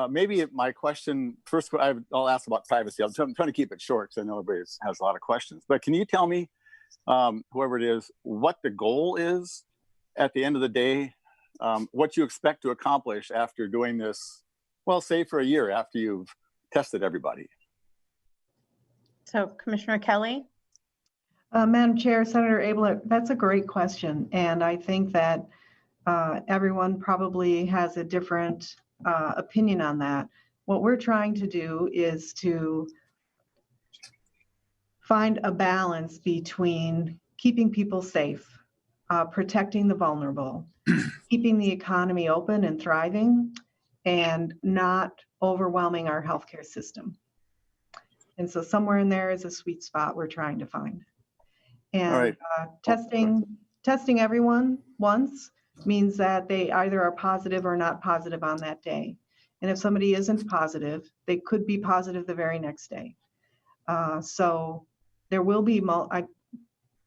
maybe my question, first I'll ask about privacy. I'm trying to keep it short because I know everybody has a lot of questions. But can you tell me, whoever it is, what the goal is at the end of the day, what you expect to accomplish after doing this, well, say for a year after you've tested everybody? So Commissioner Kelly? Madam Chair, Senator Abeler, that's a great question. And I think that everyone probably has a different opinion on that. What we're trying to do is to find a balance between keeping people safe, protecting the vulnerable, keeping the economy open and thriving, and not overwhelming our healthcare system. And so somewhere in there is a sweet spot we're trying to find. And All right. testing everyone once means that they either are positive or not positive on that day. And if somebody isn't positive, they could be positive the very next day. So there will be,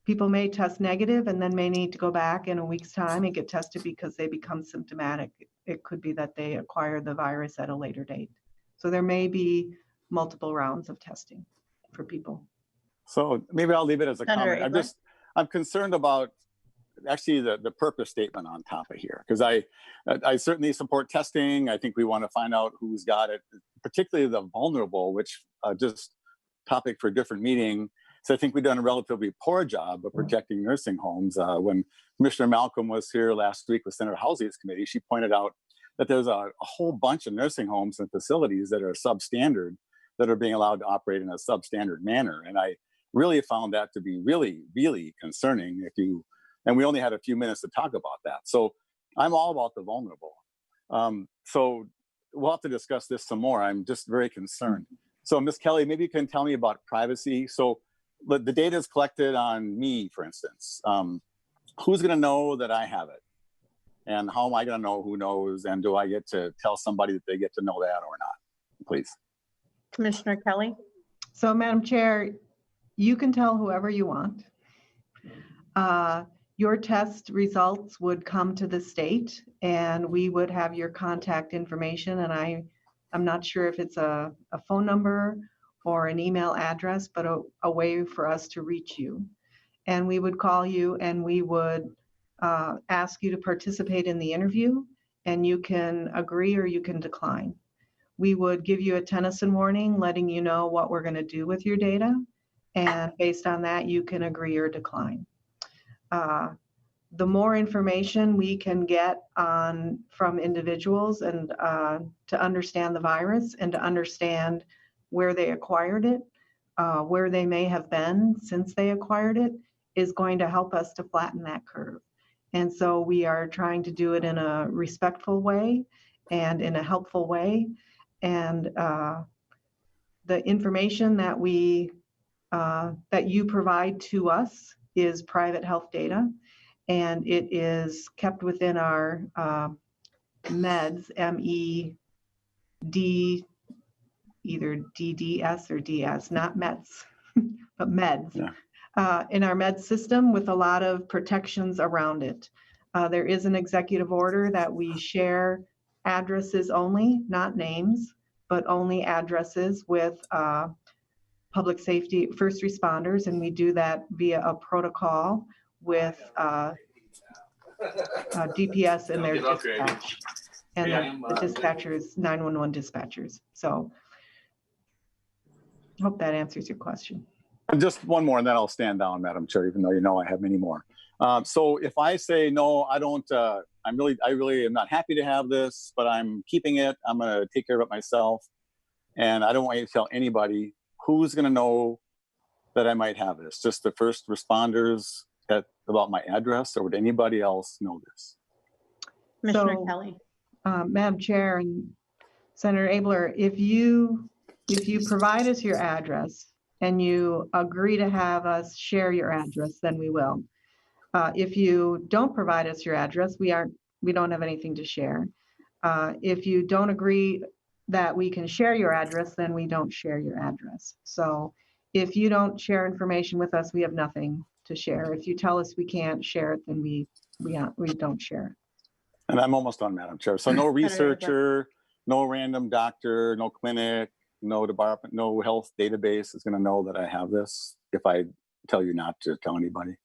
people may test negative and then may need to go back in a week's time and get tested because they become symptomatic. It could be that they acquire the virus at a later date. So there may be multiple rounds of testing for people. So maybe I'll leave it as a Senator comment. Abeler? I'm concerned about actually the purpose statement on top of here, because I certainly support testing. I think we want to find out who's got it, particularly the vulnerable, which just topic for a different meeting. So I think we've done a relatively poor job of protecting nursing homes. When Commissioner Malcolm was here last week with Senator Housing's committee, she pointed out that there's a whole bunch of nursing homes and facilities that are substandard that are being allowed to operate in a substandard manner. And I really found that to be really, really concerning. And we only had a few minutes to talk about that. So I'm all about the vulnerable. So we'll have to discuss this some more. I'm just very concerned. So Ms. Kelly, maybe you can tell me about privacy. So the data is collected on me, for instance. Who's going to know that I have it? And how am I going to know who knows? And do I get to tell somebody that they get to know that or not? Please. Commissioner Kelly? So Madam Chair, you can tell whoever you want. Your test results would come to the state and we would have your contact information. And I'm not sure if it's a phone number or an email address, but a way for us to reach you. And we would call you and we would ask you to participate in the interview, and you can agree or you can decline. We would give you a Tennyson warning letting you know what we're going to do with your data. And based on that, you can agree or decline. The more information we can get from individuals and to understand the virus and to understand where they acquired it, where they may have been since they acquired it, is going to help us to flatten that curve. And so we are trying to do it in a respectful way and in a helpful way. And the information that that you provide to us is private health data, and it is kept within our meds, M-E-D, either DDS or DS, not meds, but meds. Yeah. In our med system with a lot of protections around it. There is an executive order that we share addresses only, not names, but only addresses with public safety first responders, and we do that via a protocol with DPS and their dispatch, and the dispatchers, 911 dispatchers. So I hope that answers your question. And just one more, and then I'll stand down, Madam Chair, even though you know I have many more. So if I say no, I don't. I really am not happy to have this, but I'm keeping it. I'm going to take care of it myself, and I don't want you to tell anybody. Who's going to know that I might have this? Just the first responders about my address, or would anybody else know this? Commissioner So, Kelly? Madam Chair and Senator Abeler, if you provide us your address and you agree to have us share your address, then we will. If you don't provide us your address, we don't have anything to share. If you don't agree that we can share your address, then we don't share your address. So if you don't share information with us, we have nothing to share. If you tell us we can't share it, then we don't share it. And I'm almost done, Madam Chair. So no researcher, no random doctor, no clinic, no department, no health database is going to know that I have this if I tell you not to tell anybody.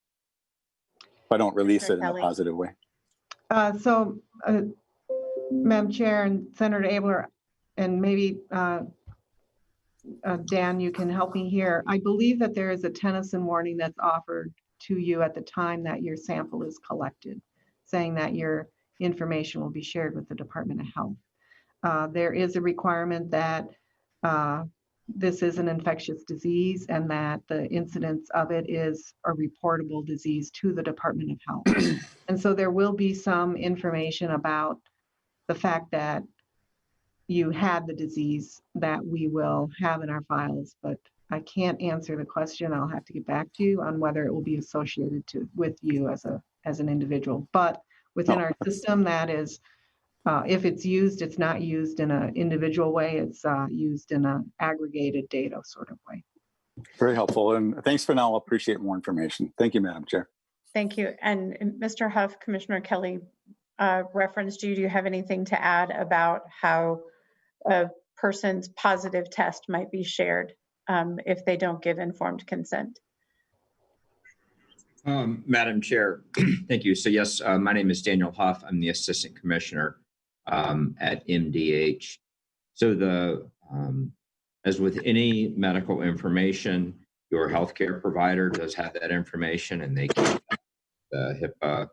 If I don't release it in a positive way. Madam Chair and Senator Abeler, and maybe Dan, you can help me here. I believe that there is a Tennyson warning that's offered to you at the time that your sample is collected, saying that your information will be shared with the Department of Health. There is a requirement that this is an infectious disease and that the incidence of it is a reportable disease to the Department of Health. And so there will be some information about the fact that you had the disease that we will have in our files, but I can't answer the question. I'll have to get back to you on whether it will be associated with you as an individual. But within our system, that is, if it's used, it's not used in an individual way. It's used in an aggregated data sort of way. Very helpful. And thanks for now. I'll appreciate more information. Thank you, Madam Chair. Thank you. And Mr. Huff, Commissioner Kelly referenced you. Do you have anything to add about how a person's positive test might be shared if they don't give informed consent? Madam Chair, thank you. So yes, my name is Daniel Huff. I'm the Assistant Commissioner at MDH. So as with any medical information, your healthcare provider does have that information and they keep the HIPAA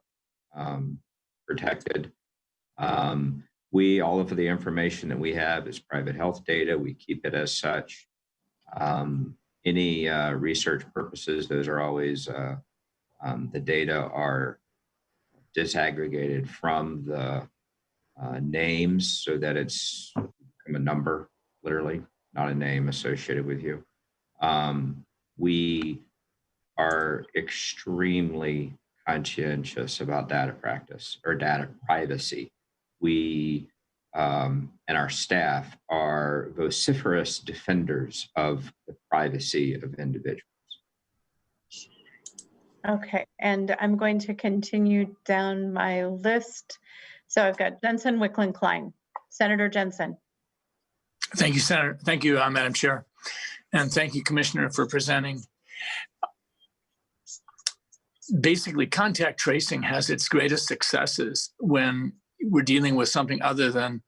protected. All of the information that we have is private health data. We keep it as such. Any research purposes, those are always, the data are disaggregated from the names so that it's a number, literally, not a name associated with you. We are extremely conscientious about data practice or data privacy. We and our staff are vociferous defenders of the privacy of individuals. Okay, and I'm going to continue down my list. So I've got Jensen Wicklund-Klein. Senator Jensen. Thank you, Senator. Thank you, Madam Chair. And thank you, Commissioner, for presenting. Basically, contact tracing has its greatest successes when we're dealing with something other than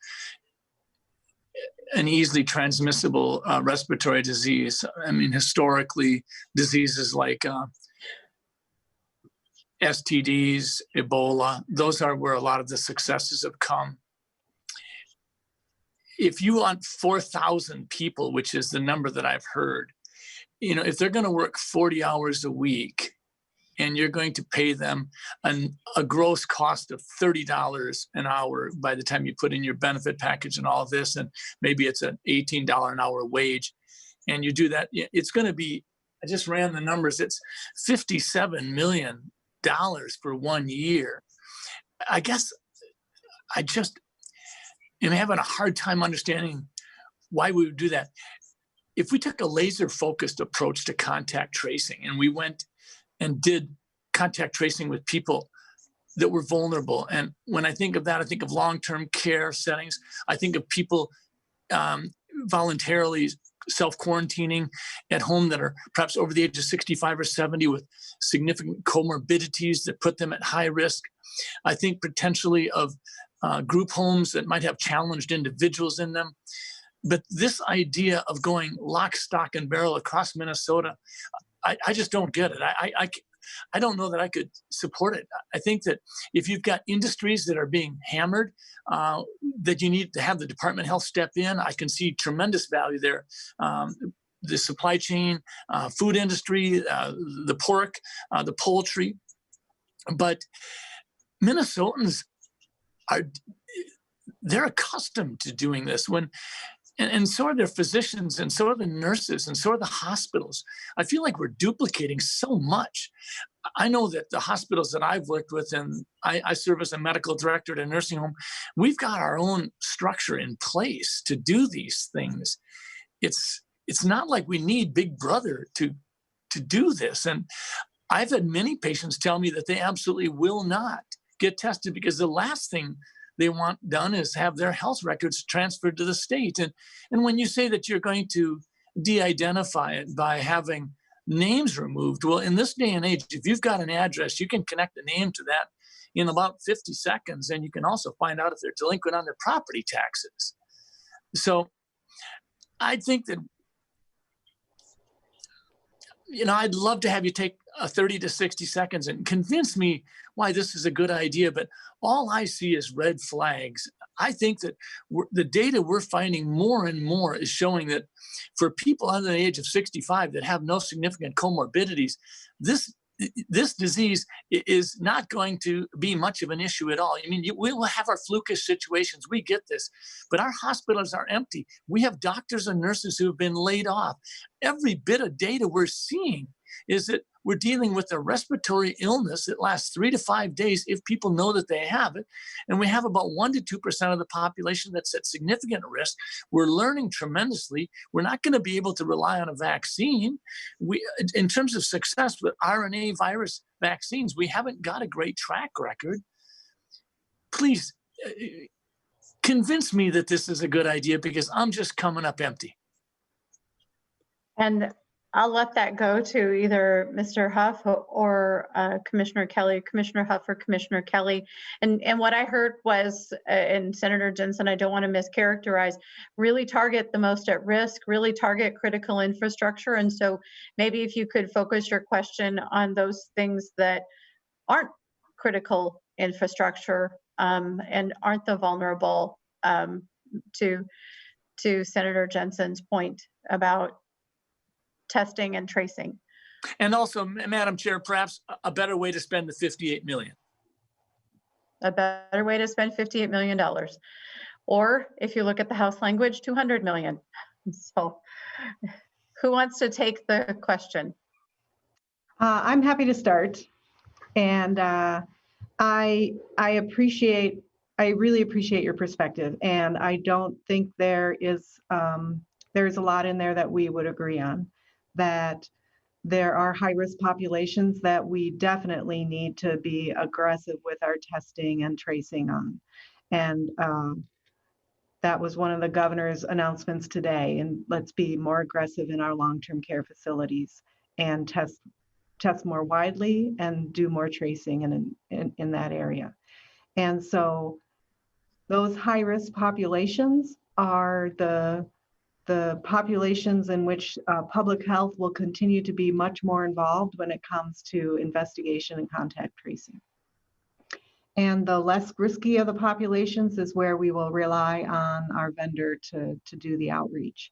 an easily transmissible respiratory disease. I mean, historically, diseases like STDs, Ebola, those are where a lot of the successes have come. If you want 4,000 people, which is the number that I've heard, if they're going to work 40 hours a week and you're going to pay them a gross cost of $30 an hour by the time you put in your benefit package and all of this, and maybe it's an $18 an hour wage, and you do that, it's going to be, I just ran the numbers, it's $57 million for 1 year. I guess I just am having a hard time understanding why we would do that. If we took a laser focused approach to contact tracing and we went and did contact tracing with people that were vulnerable. And when I think of that, I think of long-term care settings. I think of people voluntarily self-quarantining at home that are perhaps over the age of 65 or 70 with significant comorbidities that put them at high risk. I think potentially of group homes that might have challenged individuals in them. But this idea of going lock, stock, and barrel across Minnesota, I just don't get it. I don't know that I could support it. I think that if you've got industries that are being hammered, that you need to have the Department of Health step in. I can see tremendous value there. The supply chain, food industry, the pork, the poultry. But Minnesotans they're accustomed to doing this and so are their physicians, and so are the nurses, and so are the hospitals. I feel like we're duplicating so much. I know that the hospitals that I've worked with, and I serve as a medical director at a nursing home, we've got our own structure in place to do these things. It's not like we need Big Brother to do this. And I've had many patients tell me that they absolutely will not get tested because the last thing they want done is have their health records transferred to the state. And when you say that you're going to de-identify it by having names removed, well, in this day and age, if you've got an address, you can connect the name to that in about 50 seconds. And you can also find out if they're delinquent on their property taxes. So I think that I'd love to have you take 30 to 60 seconds and convince me why this is a good idea, but all I see is red flags. I think that the data we're finding more and more is showing that for people under the age of 65 that have no significant comorbidities, this disease is not going to be much of an issue at all. I mean, we will have our flukish situations. We get this, but our hospitals are empty. We have doctors and nurses who have been laid off. Every bit of data we're seeing is that we're dealing with a respiratory illness that lasts 3 to 5 days if people know that they have it. And we have about 1 to 2% of the population that's at significant risk. We're learning tremendously. We're not going to be able to rely on a vaccine. In terms of success with RNA virus vaccines, we haven't got a great track record. Please convince me that this is a good idea, because I'm just coming up empty. And I'll let that go to either Mr. Huff or Commissioner Kelly, Commissioner Huff or Commissioner Kelly. And what I heard was, and Senator Jensen, I don't want to mischaracterize, really target the most at risk, really target critical infrastructure. And so maybe if you could focus your question on those things that aren't critical infrastructure and aren't the vulnerable, to Senator Jensen's point about testing and tracing. And also, Madam Chair, perhaps a better way to spend the $58 million. A better way to spend $58 million. Or if you look at the House language, $200 million. So who wants to take the question? I'm happy to start. And I really appreciate your perspective. And I don't think there's a lot in there that we would agree on. That there are high-risk populations that we definitely need to be aggressive with our testing and tracing on. And that was one of the governor's announcements today. And let's be more aggressive in our long-term care facilities and test more widely and do more tracing in that area. And so those high-risk populations are the populations in which public health will continue to be much more involved when it comes to investigation and contact tracing. And the less risky of the populations is where we will rely on our vendor to do the outreach.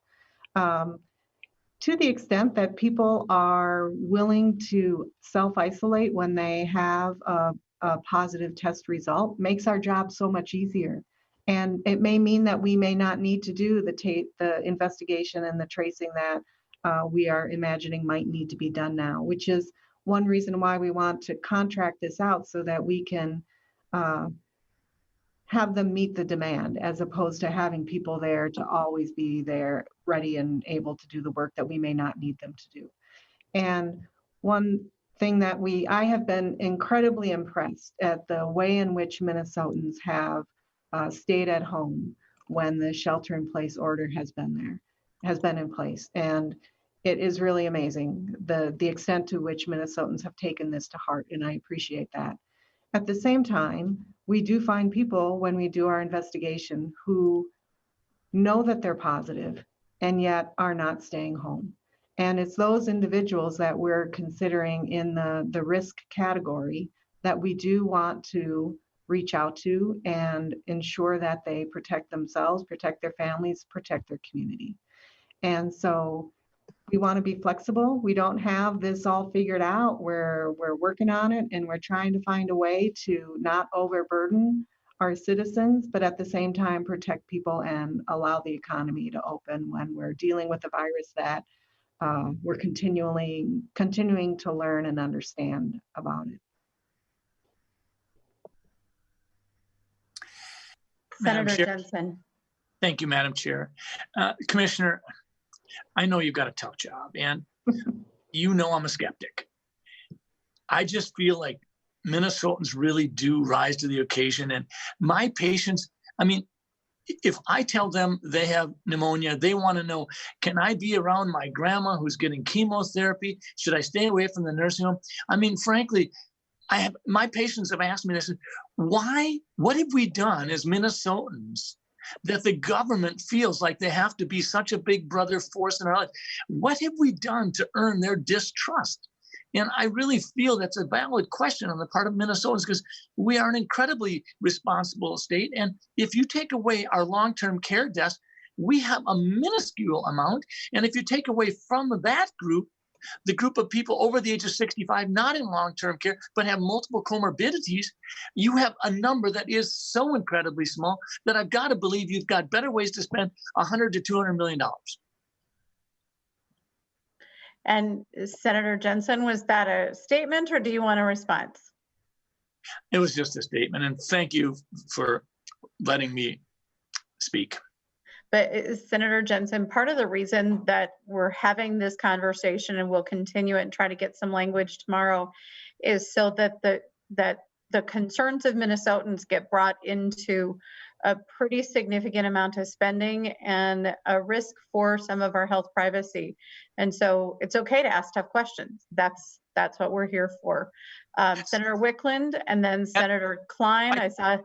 To the extent that people are willing to self-isolate when they have a positive test result, makes our job so much easier. And it may mean that we may not need to do the investigation and the tracing that we are imagining might need to be done now, which is one reason why we want to contract this out so that we can have them meet the demand, as opposed to having people there to always be there ready and able to do the work that we may not need them to do. And one thing that I have been incredibly impressed at the way in which Minnesotans have stayed at home when the shelter-in-place order has been in place. And it is really amazing, the extent to which Minnesotans have taken this to heart, and I appreciate that. At the same time, we do find people when we do our investigation who know that they're positive and yet are not staying home. And it's those individuals that we're considering in the risk category that we do want to reach out to and ensure that they protect themselves, protect their families, protect their community. And so we want to be flexible. We don't have this all figured out. We're working on it, and we're trying to find a way to not overburden our citizens, but at the same time protect people and allow the economy to open when we're dealing with a virus that we're continuing to learn and understand about it. Senator Jensen. Thank you, Madam Chair. Commissioner, I know you've got a tough job, and you know I'm a skeptic. I just feel like Minnesotans really do rise to the occasion. And my patients, I mean, if I tell them they have pneumonia, they want to know, can I be around my grandma who's getting chemotherapy? Should I stay away from the nursing home? I mean, frankly, my patients have asked me this, what have we done as Minnesotans that the government feels like they have to be such a big brother force in our life. What have we done to earn their distrust? And I really feel that's a valid question on the part of Minnesotans, because we are an incredibly responsible state. And if you take away our long-term care deaths, we have a minuscule amount. And if you take away from that group, the group of people over the age of 65, not in long-term care, but have multiple comorbidities, you have a number that is so incredibly small that I've got to believe you've got better ways to spend $100 to $200 million. And Senator Jensen, was that a statement or do you want a response? It was just a statement, and thank you for letting me speak. But Senator Jensen, part of the reason that we're having this conversation, and we'll continue it and try to get some language tomorrow, is so that the concerns of Minnesotans get brought into a pretty significant amount of spending and a risk for some of our health privacy. And so it's okay to ask tough questions. That's what we're here for. Senator Wickland and then Senator Klein. I saw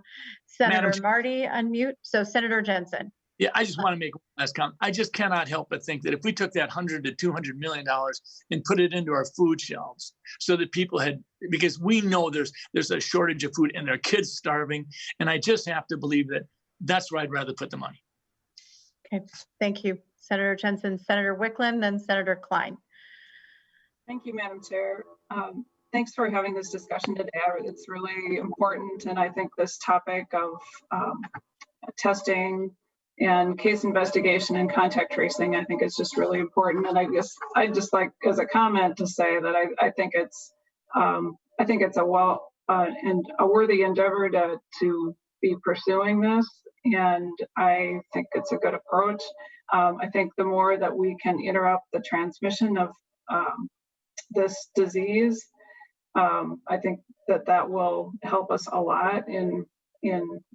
Senator Marty unmute. So Senator Jensen. Yeah, I just want to make one last comment. I just cannot help but think that if we took that $100 to $200 million and put it into our food shelves so that people had, because we know there's a shortage of food and there are kids starving, and I just have to believe that that's where I'd rather put the money. Okay, thank you, Senator Jensen. Senator Wickland, then Senator Klein. Thank you, Madam Chair. Thanks for having this discussion today. It's really important, and I think this topic of testing and case investigation and contact tracing, I think is just really important. And I guess I'd just like, as a comment, to say that I think it's a worthy endeavor to be pursuing this, and I think it's a good approach. I think the more that we can interrupt the transmission of this disease, I think that will help us a lot in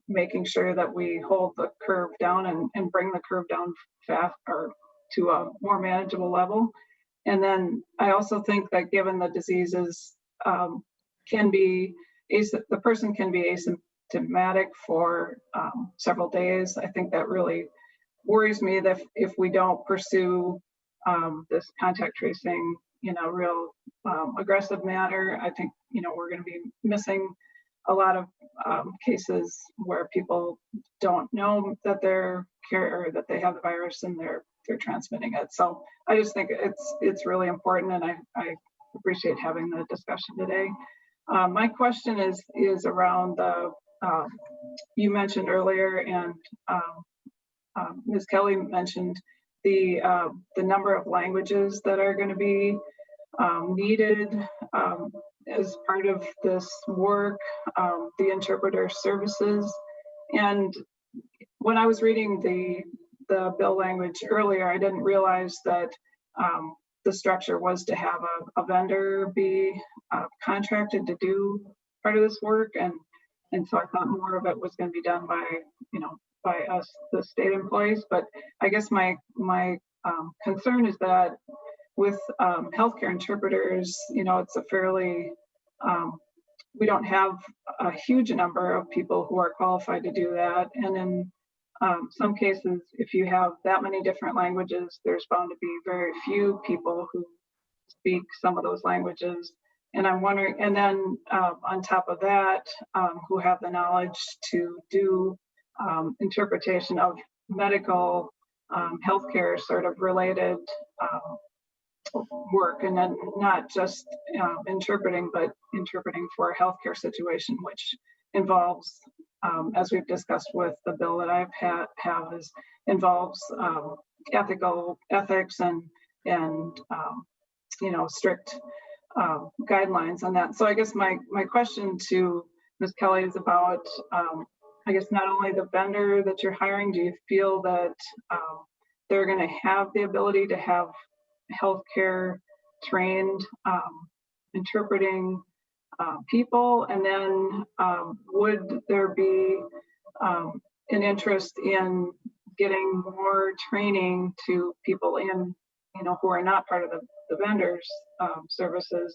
making sure that we hold the curve down and bring the curve down fast or to a more manageable level. And then I also think that given the diseases the person can be asymptomatic for several days. I think that really worries me that if we don't pursue this contact tracing in a real aggressive manner, I think we're going to be missing a lot of cases where people don't know that or that they have the virus and they're transmitting it. So I just think it's really important, and I appreciate having the discussion today. My question is around the you mentioned earlier, and Ms. Kelly mentioned the number of languages that are going to be needed as part of this work, the interpreter services. And when I was reading the bill language earlier, I didn't realize that the structure was to have a vendor be contracted to do part of this work, and so I thought more of it was going to be done by us, the state employees. But I guess my concern is that with healthcare interpreters, it's a fairly we don't have a huge number of people who are qualified to do that, and in some cases, if you have that many different languages, there's bound to be very few people who speak some of those languages. And I'm wondering, and then on top of that, who have the knowledge to do interpretation of medical healthcare sort of related work, and then not just interpreting, but interpreting for a healthcare situation, which involves, as we've discussed with the bill that I've involves ethics and strict guidelines on that. So I guess my question to Ms. Kelly is about, I guess, not only the vendor that you're hiring, do you feel that they're going to have the ability to have healthcare trained interpreting people? And then would there be an interest in getting more training to people who are not part of the vendors services,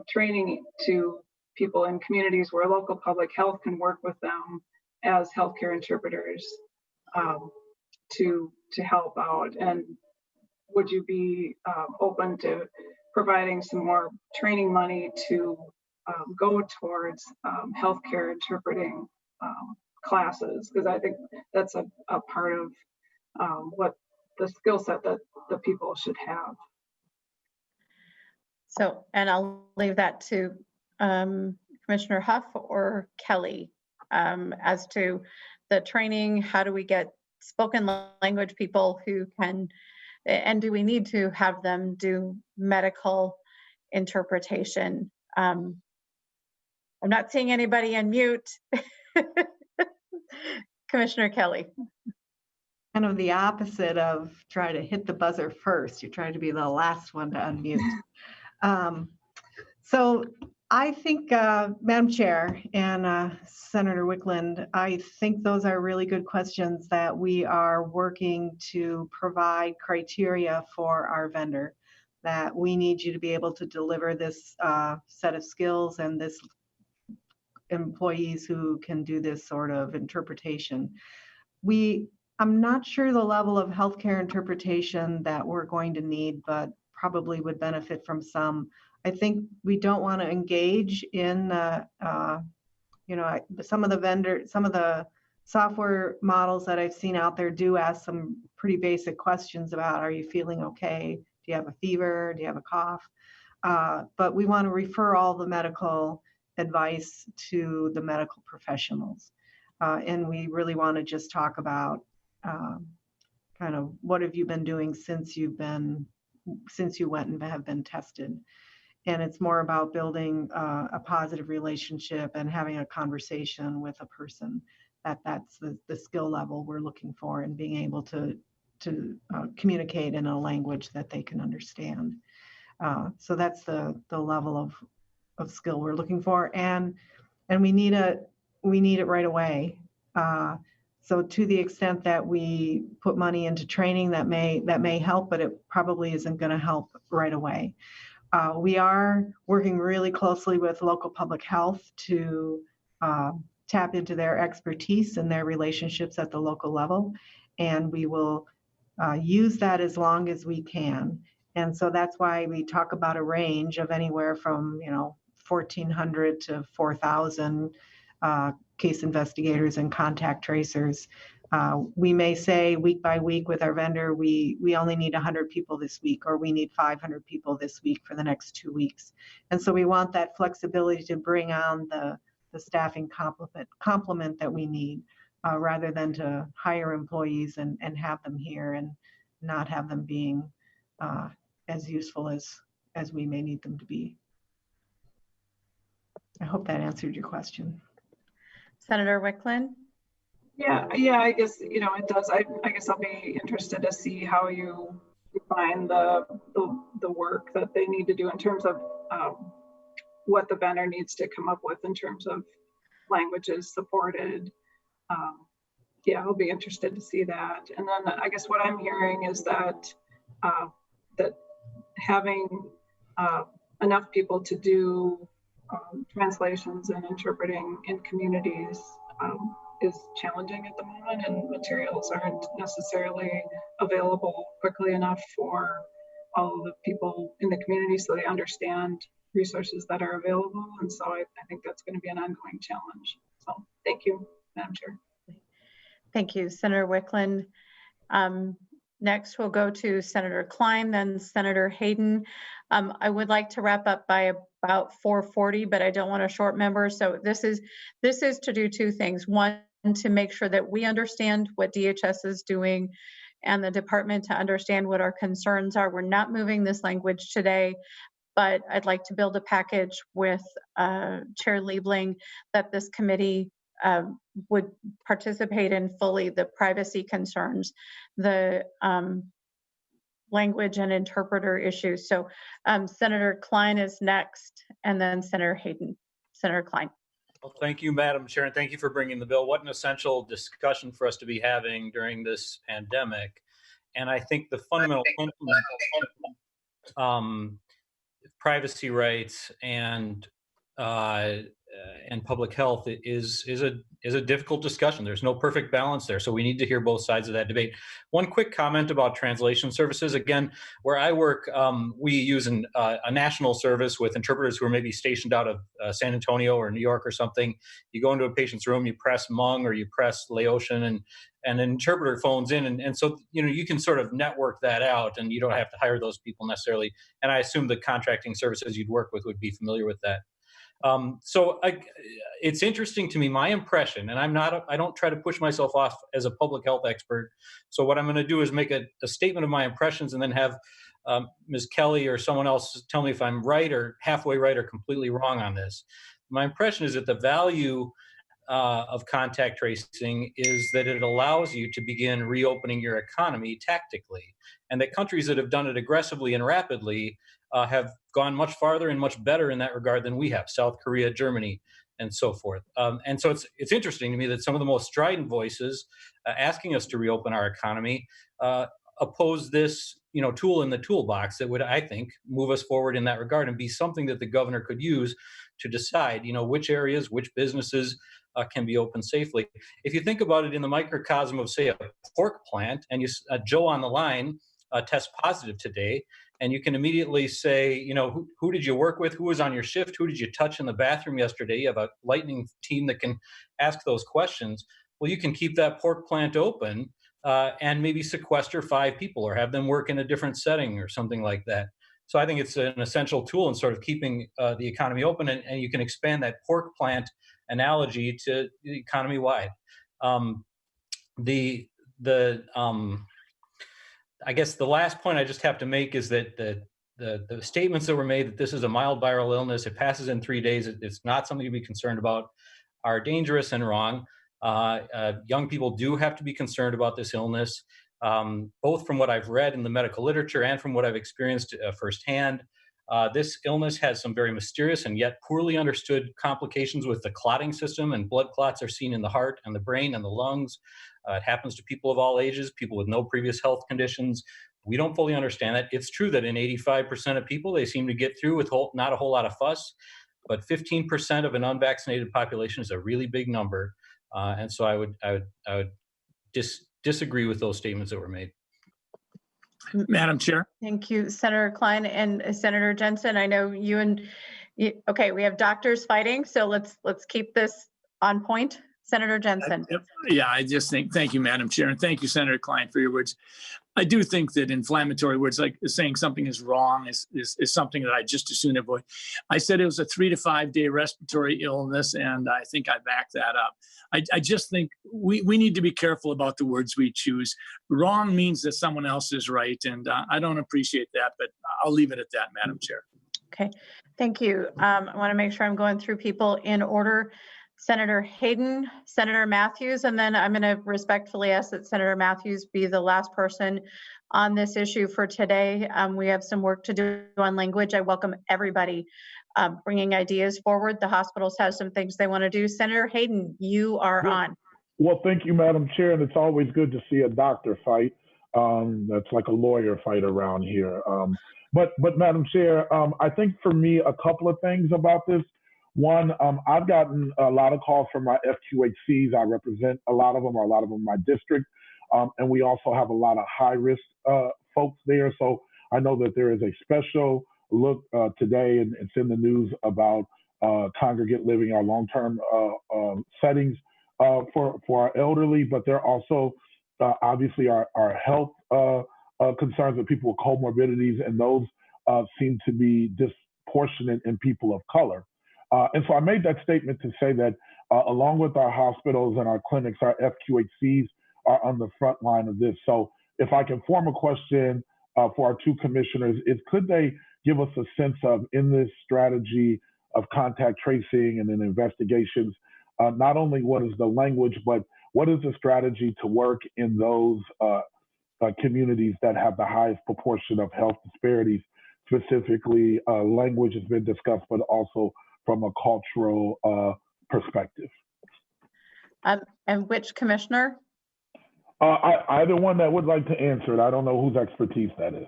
training to people in communities where local public health can work with them as healthcare interpreters to help out? And would you be open to providing some more training money to go towards healthcare interpreting classes? Because I think that's a part of what the skill set that the people should have. So, and I'll leave that to Commissioner Huff or Kelly as to the training. How do we get spoken language people who can, and do we need to have them do medical interpretation? I'm not seeing anybody unmute. Commissioner Kelly. Kind of the opposite of try to hit the buzzer first. You're trying to be the last one to unmute. So I think, Madam Chair and Senator Wickland, I think those are really good questions that we are working to provide criteria for our vendor, that we need you to be able to deliver this set of skills and this employees who can do this sort of interpretation. I'm not sure the level of healthcare interpretation that we're going to need, but probably would benefit from some. I think we don't want to engage in, some of the software models that I've seen out there do ask some pretty basic questions about, are you feeling okay? Do you have a fever? Do you have a cough? But we want to refer all the medical advice to the medical professionals. And we really want to just talk about kind of what have you been doing since you went and have been tested. And it's more about building a positive relationship and having a conversation with a person. That's the skill level we're looking for, and being able to communicate in a language that they can understand. So that's the level of skill we're looking for, and we need it right away. So to the extent that we put money into training, that may help, but it probably isn't going to help right away. We are working really closely with local public health to tap into their expertise and their relationships at the local level, and we will use that as long as we can. And so that's why we talk about a range of anywhere from 1,400 to 4,000 case investigators and contact tracers. We may say week by week with our vendor, we only need 100 people this week, or we need 500 people this week for the next 2 weeks. And so we want that flexibility to bring on the staffing complement that we need, rather than to hire employees and have them here and not have them being as useful as we may need them to be. I hope that answered your question. Senator Wickland? Yeah, I guess, it does. I guess I'll be interested to see how you define the work that they need to do in terms of what the vendor needs to come up with in terms of languages supported. I'll be interested to see that. And then I guess what I'm hearing is that that having enough people to do translations and interpreting in communities is challenging at the moment, and materials aren't necessarily available quickly enough for all of the people in the community so they understand resources that are available. And so I think that's going to be an ongoing challenge. So thank you, Madam Chair. Thank you, Senator Wickland. Next, we'll go to Senator Klein, then Senator Hayden. I would like to wrap up by about 4:40, but I don't want to short members. So this is to do two things. One, to make sure that we understand what DHS is doing and the department to understand what our concerns are. We're not moving this language today, but I'd like to build a package with Chair Liebling that this committee would participate in fully, the privacy concerns, the language and interpreter issues. So Senator Klein is next, and then Senator Hayden. Senator Klein. Well, thank you, Madam Chair, and thank you for bringing the bill. What an essential discussion for us to be having during this pandemic. And I think the fundamental privacy rights and public health is is a difficult discussion. There's no perfect balance there. So we need to hear both sides of that debate. One quick comment about translation services. Again, where I work, we use a national service with interpreters who are maybe stationed out of San Antonio or New York or something. You go into a patient's room, you press Hmong or you press Laotian, and an interpreter phones in. And so, you can sort of network that out, and you don't have to hire those people necessarily. And I assume the contracting services you'd work with would be familiar with that. It's interesting to me, my impression, and I don't try to push myself off as a public health expert. So what I'm going to do is make a statement of my impressions and then have Ms. Kelly or someone else tell me if I'm right or halfway right or completely wrong on this. My impression is that the value of contact tracing is that it allows you to begin reopening your economy tactically, and that countries that have done it aggressively and rapidly have gone much farther and much better in that regard than we have. South Korea, Germany, and so forth. And so it's interesting to me that some of the most strident voices asking us to reopen our economy oppose this, tool in the toolbox that would, I think, move us forward in that regard and be something that the governor could use to decide, which areas, which businesses can be open safely. If you think about it in the microcosm of, say, a pork plant, and Joe on the line tests positive today, and you can immediately say, who did you work with? Who was on your shift? Who did you touch in the bathroom yesterday? You have a lightning team that can ask those questions. Well, you can keep that pork plant open and maybe sequester 5 people or have them work in a different setting or something like that. So I think it's an essential tool in sort of keeping the economy open, and you can expand that pork plant analogy to economy-wide. I guess the last point I just have to make is that the statements that were made that this is a mild viral illness, it passes in 3 days, it's not something to be concerned about, are dangerous and wrong. Young people do have to be concerned about this illness, both from what I've read in the medical literature and from what I've experienced firsthand. This illness has some very mysterious and yet poorly understood complications with the clotting system, and blood clots are seen in the heart and the brain and the lungs. It happens to people of all ages, people with no previous health conditions. We don't fully understand that. It's true that in 85% of people, they seem to get through with not a whole lot of fuss, but 15% of an unvaccinated population is a really big number. And so I would disagree with those statements that were made. Madam Chair. Thank you, Senator Klein and Senator Jensen. I know okay, we have doctors fighting, so let's keep this on point. Senator Jensen. Yeah, I just think, thank you, Madam Chair, and thank you, Senator Klein, for your words. I do think that inflammatory words like saying something is wrong is something that I just as soon avoid. I said it was a 3 to 5 day respiratory illness, and I think I backed that up. I just think we need to be careful about the words we choose. Wrong means that someone else is right, and I don't appreciate that, but I'll leave it at that, Madam Chair. Okay, thank you. I want to make sure I'm going through people in order. Senator Hayden, Senator Matthews, and then I'm going to respectfully ask that Senator Matthews be the last person on this issue for today. We have some work to do on language. I welcome everybody bringing ideas forward. The hospitals have some things they want to do. Senator Hayden, you are on. Well, thank you, Madam Chair, and it's always good to see a doctor fight. That's like a lawyer fight around here. But Madam Chair, I think for me, a couple of things about this. One, I've gotten a lot of calls from my FQHCs. I represent a lot of them in my district. And we also have a lot of high-risk folks there. So I know that there is a special look today, and it's in the news about congregate living, our long-term settings for our elderly, but there are also obviously our health concerns with people with comorbidities, and those seem to be disproportionate in people of color. And so I made that statement to say that along with our hospitals and our clinics, our FQHCs are on the front line of this. So if I can form a question for our 2 commissioners, is could they give us a sense of, in this strategy of contact tracing and in investigations, not only what is the language, but what is the strategy to work in those communities that have the highest proportion of health disparities? Specifically, language has been discussed, but also from a cultural perspective. And which commissioner? Either one that would like to answer it. I don't know whose expertise that is.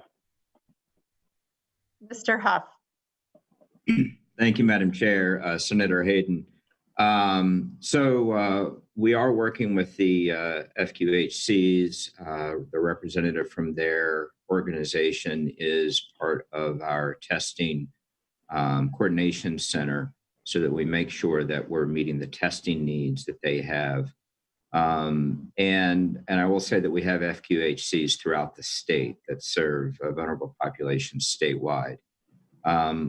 Mr. Huff. Thank you, Madam Chair. Senator Hayden, We are working with the FQHCs. The representative from their organization is part of our testing coordination center so that we make sure that we're meeting the testing needs that they have. And I will say that we have FQHCs throughout the state that serve vulnerable populations statewide.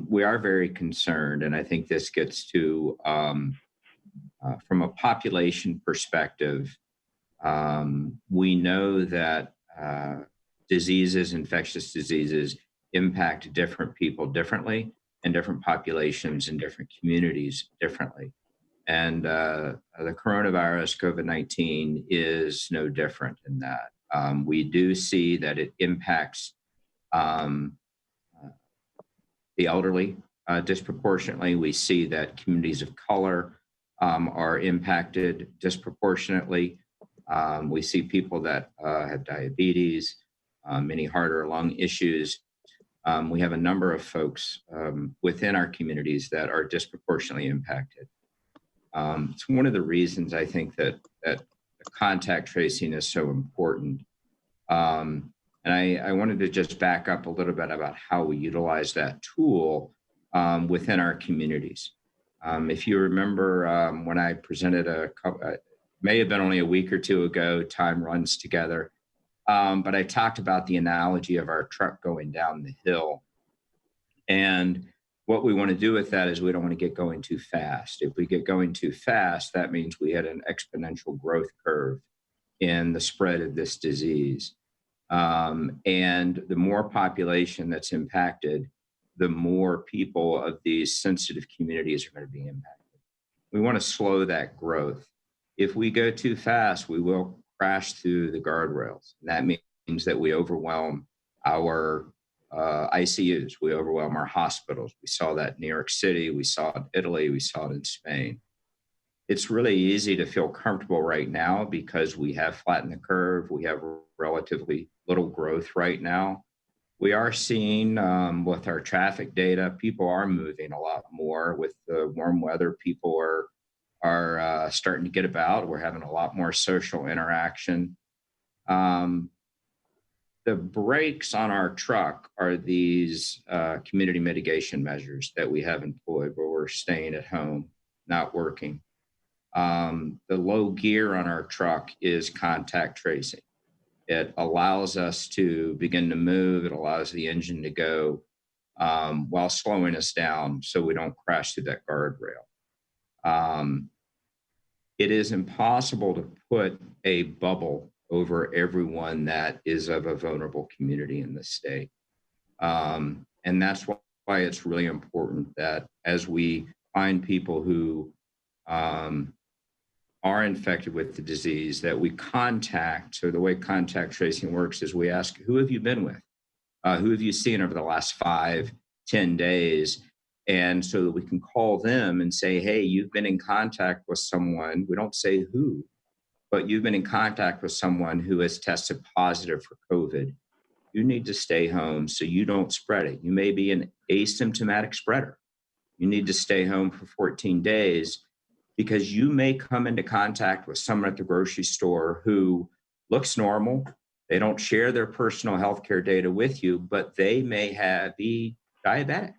We are very concerned, and I think this gets to, from a population perspective, we know that diseases, infectious diseases, impact different people differently, and different populations and different communities differently. And the coronavirus, COVID-19, is no different in that. We do see that it impacts the elderly disproportionately. We see that communities of color are impacted disproportionately. We see people that have diabetes, many heart or lung issues. We have a number of folks within our communities that are disproportionately impacted. It's one of the reasons I think that the contact tracing is so important. And I wanted to just back up a little bit about how we utilize that tool within our communities. If you remember when I presented may have been only a week or two ago, time runs together, but I talked about the analogy of our truck going down the hill. And what we want to do with that is we don't want to get going too fast. If we get going too fast, that means we had an exponential growth curve in the spread of this disease. And the more population that's impacted, the more people of these sensitive communities are going to be impacted. We want to slow that growth. If we go too fast, we will crash through the guardrails. And that means that we overwhelm our ICUs, we overwhelm our hospitals. We saw that in New York City, we saw it in Italy, we saw it in Spain. It's really easy to feel comfortable right now because we have flattened the curve. We have relatively little growth right now. We are seeing with our traffic data, people are moving a lot more. With the warm weather, people are starting to get about. We're having a lot more social interaction. The brakes on our truck are these community mitigation measures that we have employed where we're staying at home, not working. The low gear on our truck is contact tracing. It allows us to begin to move. It allows the engine to go while slowing us down so we don't crash through that guardrail. It is impossible to put a bubble over everyone that is of a vulnerable community in the state. And that's why it's really important that as we find people who are infected with the disease, that we contact. So the way contact tracing works is we ask, who have you been with? Who have you seen over the last 5-10 days? And so that we can call them and say, hey, you've been in contact with someone. We don't say who, but you've been in contact with someone who has tested positive for COVID. You need to stay home so you don't spread it. You may be an asymptomatic spreader. You need to stay home for 14 days because you may come into contact with someone at the grocery store who looks normal. They don't share their personal healthcare data with you, but they may be diabetic.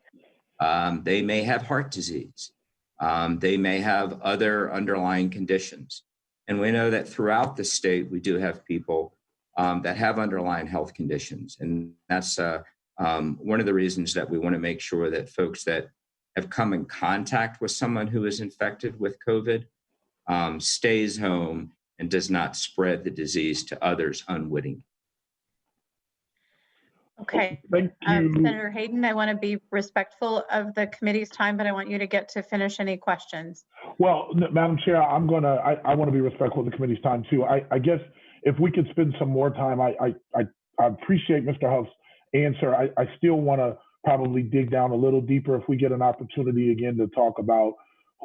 They may have heart disease. They may have other underlying conditions. And we know that throughout the state, we do have people that have underlying health conditions. And that's one of the reasons that we want to make sure that folks that have come in contact with someone who is infected with COVID stays home and does not spread the disease to others unwittingly. Okay. Thank you. Senator Hayden, I want to be respectful of the committee's time, but I want you to get to finish any questions. Well, Madam Chair, I want to be respectful of the committee's time too. I guess if we could spend some more time, I appreciate Mr. Huff's answer. I still want to probably dig down a little deeper if we get an opportunity again to talk about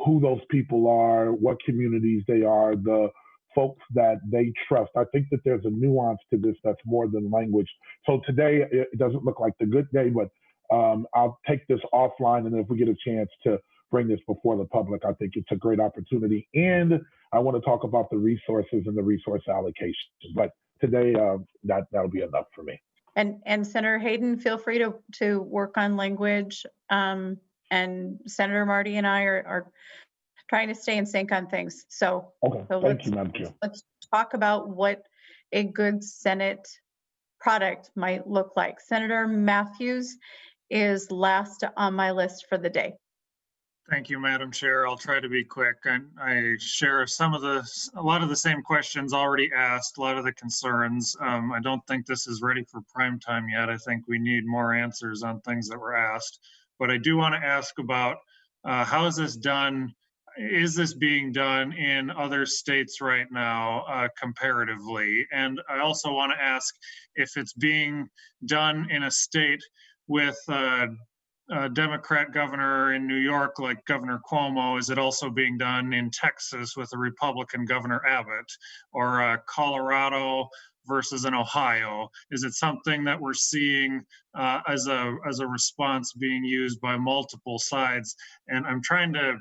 who those people are, what communities they are, the folks that they trust. I think that there's a nuance to this that's more than language. So today, it doesn't look like the good day, but I'll take this offline, and if we get a chance to bring this before the public. I think it's a great opportunity. And I want to talk about the resources and the resource allocation. But today, that'll be enough for me. And Senator Hayden, feel free to work on language. And Senator Marty and I are trying to stay in sync on things. So, okay, thank you, Madam Chair. Let's talk about what a good Senate product might look like. Senator Matthews is last on my list for the day. Thank you, Madam Chair. I'll try to be quick. I share a lot of the same questions already asked, a lot of the concerns. I don't think this is ready for prime time yet. I think we need more answers on things that were asked. But I do want to ask about how is this done? Is this being done in other states right now comparatively? And I also want to ask if it's being done in a state with a Democrat governor in New York, like Governor Cuomo, is it also being done in Texas with a Republican Governor Abbott, or Colorado versus in Ohio? Is it something that we're seeing as a response being used by multiple sides? And I'm trying to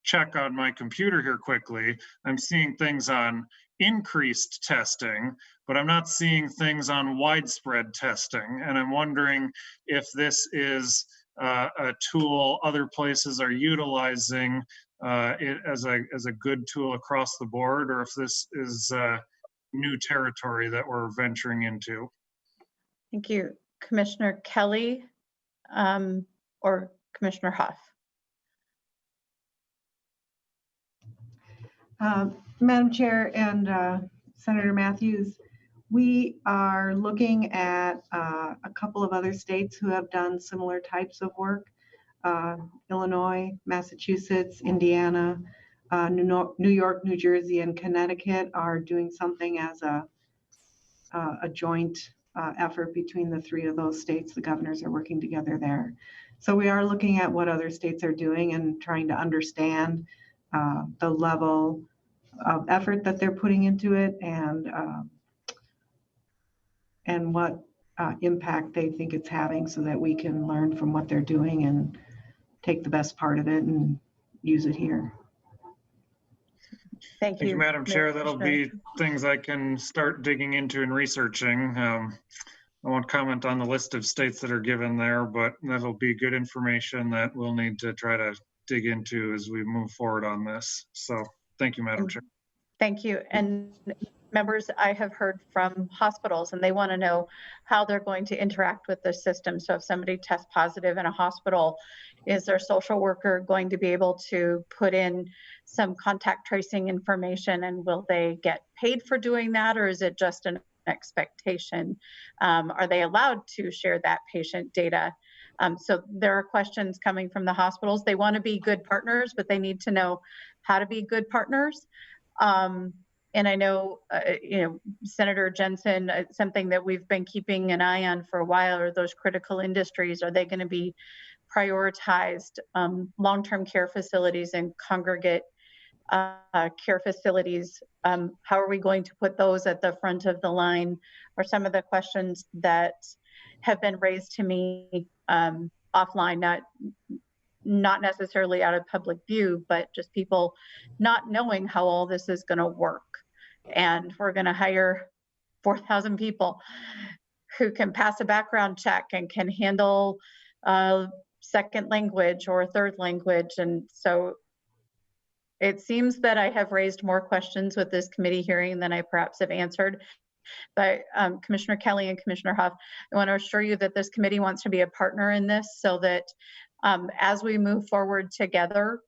check on my computer here quickly. I'm seeing things on increased testing, but I'm not seeing things on widespread testing. And I'm wondering if this is a tool other places are utilizing it as a good tool across the board, or if this is new territory that we're venturing into. Thank you. Commissioner Kelly or Commissioner Huff? Madam Chair and Senator Matthews, we are looking at a couple of other states who have done similar types of work. Illinois, Massachusetts, Indiana, New York, New Jersey, and Connecticut are doing something as a joint effort between the three of those states. The governors are working together there. So we are looking at what other states are doing and trying to understand the level of effort that they're putting into it and what impact they think it's having, so that we can learn from what they're doing and take the best part of it and use it here. Thank you, Madam Chair. That'll be things I can start digging into and researching. I won't comment on the list of states that are given there, but that'll be good information that we'll need to try to dig into as we move forward on this. So thank you, Madam Chair. Thank you. And members, I have heard from hospitals, and they want to know how they're going to interact with the system. So if somebody tests positive in a hospital, is their social worker going to be able to put in some contact tracing information, and will they get paid for doing that, or is it just an expectation? Are they allowed to share that patient data? So there are questions coming from the hospitals. They want to be good partners, but they need to know how to be good partners. And I know, Senator Jensen, something that we've been keeping an eye on for a while are those critical industries. Are they going to be prioritized? Long-term care facilities and congregate care facilities, how are we going to put those at the front of the line? Are some of the questions that have been raised to me offline, not necessarily out of public view, but just people not knowing how all this is going to work. And we're going to hire 4,000 people who can pass a background check and can handle second language or third language. And so it seems that I have raised more questions with this committee hearing than I perhaps have answered. But Commissioner Kelly and Commissioner Huff, I want to assure you that this committee wants to be a partner in this, so that as we move forward together,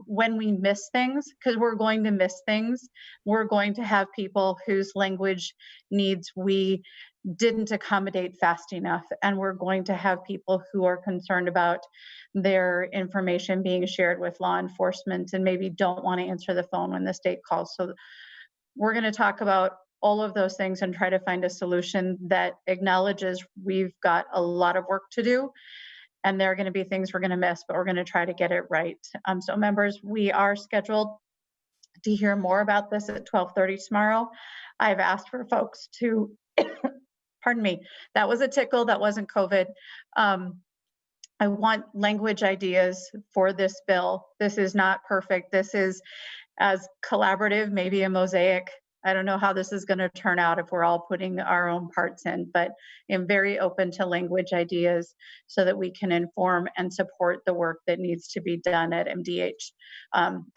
when we miss things, because we're going to miss things, we're going to have people whose language needs we didn't accommodate fast enough. And we're going to have people who are concerned about their information being shared with law enforcement and maybe don't want to answer the phone when the state calls. So we're going to talk about all of those things and try to find a solution that acknowledges we've got a lot of work to do. And there are going to be things we're going to miss, but we're going to try to get it right. So members, we are scheduled to hear more about this at 12:30 tomorrow. I've asked for folks to, pardon me, that was a tickle, that wasn't COVID. I want language ideas for this bill. This is not perfect. This is as collaborative, maybe a mosaic. I don't know how this is going to turn out if we're all putting our own parts in, but I'm very open to language ideas so that we can inform and support the work that needs to be done at MDH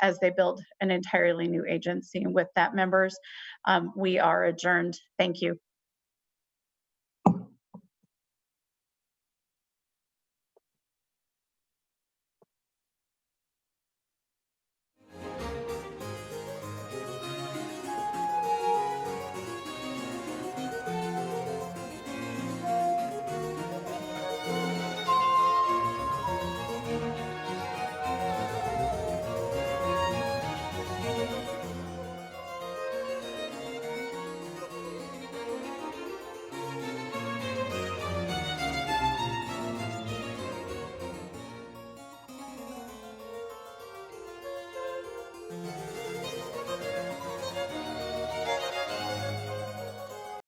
as they build an entirely new agency. And with that, members, we are adjourned. Thank you.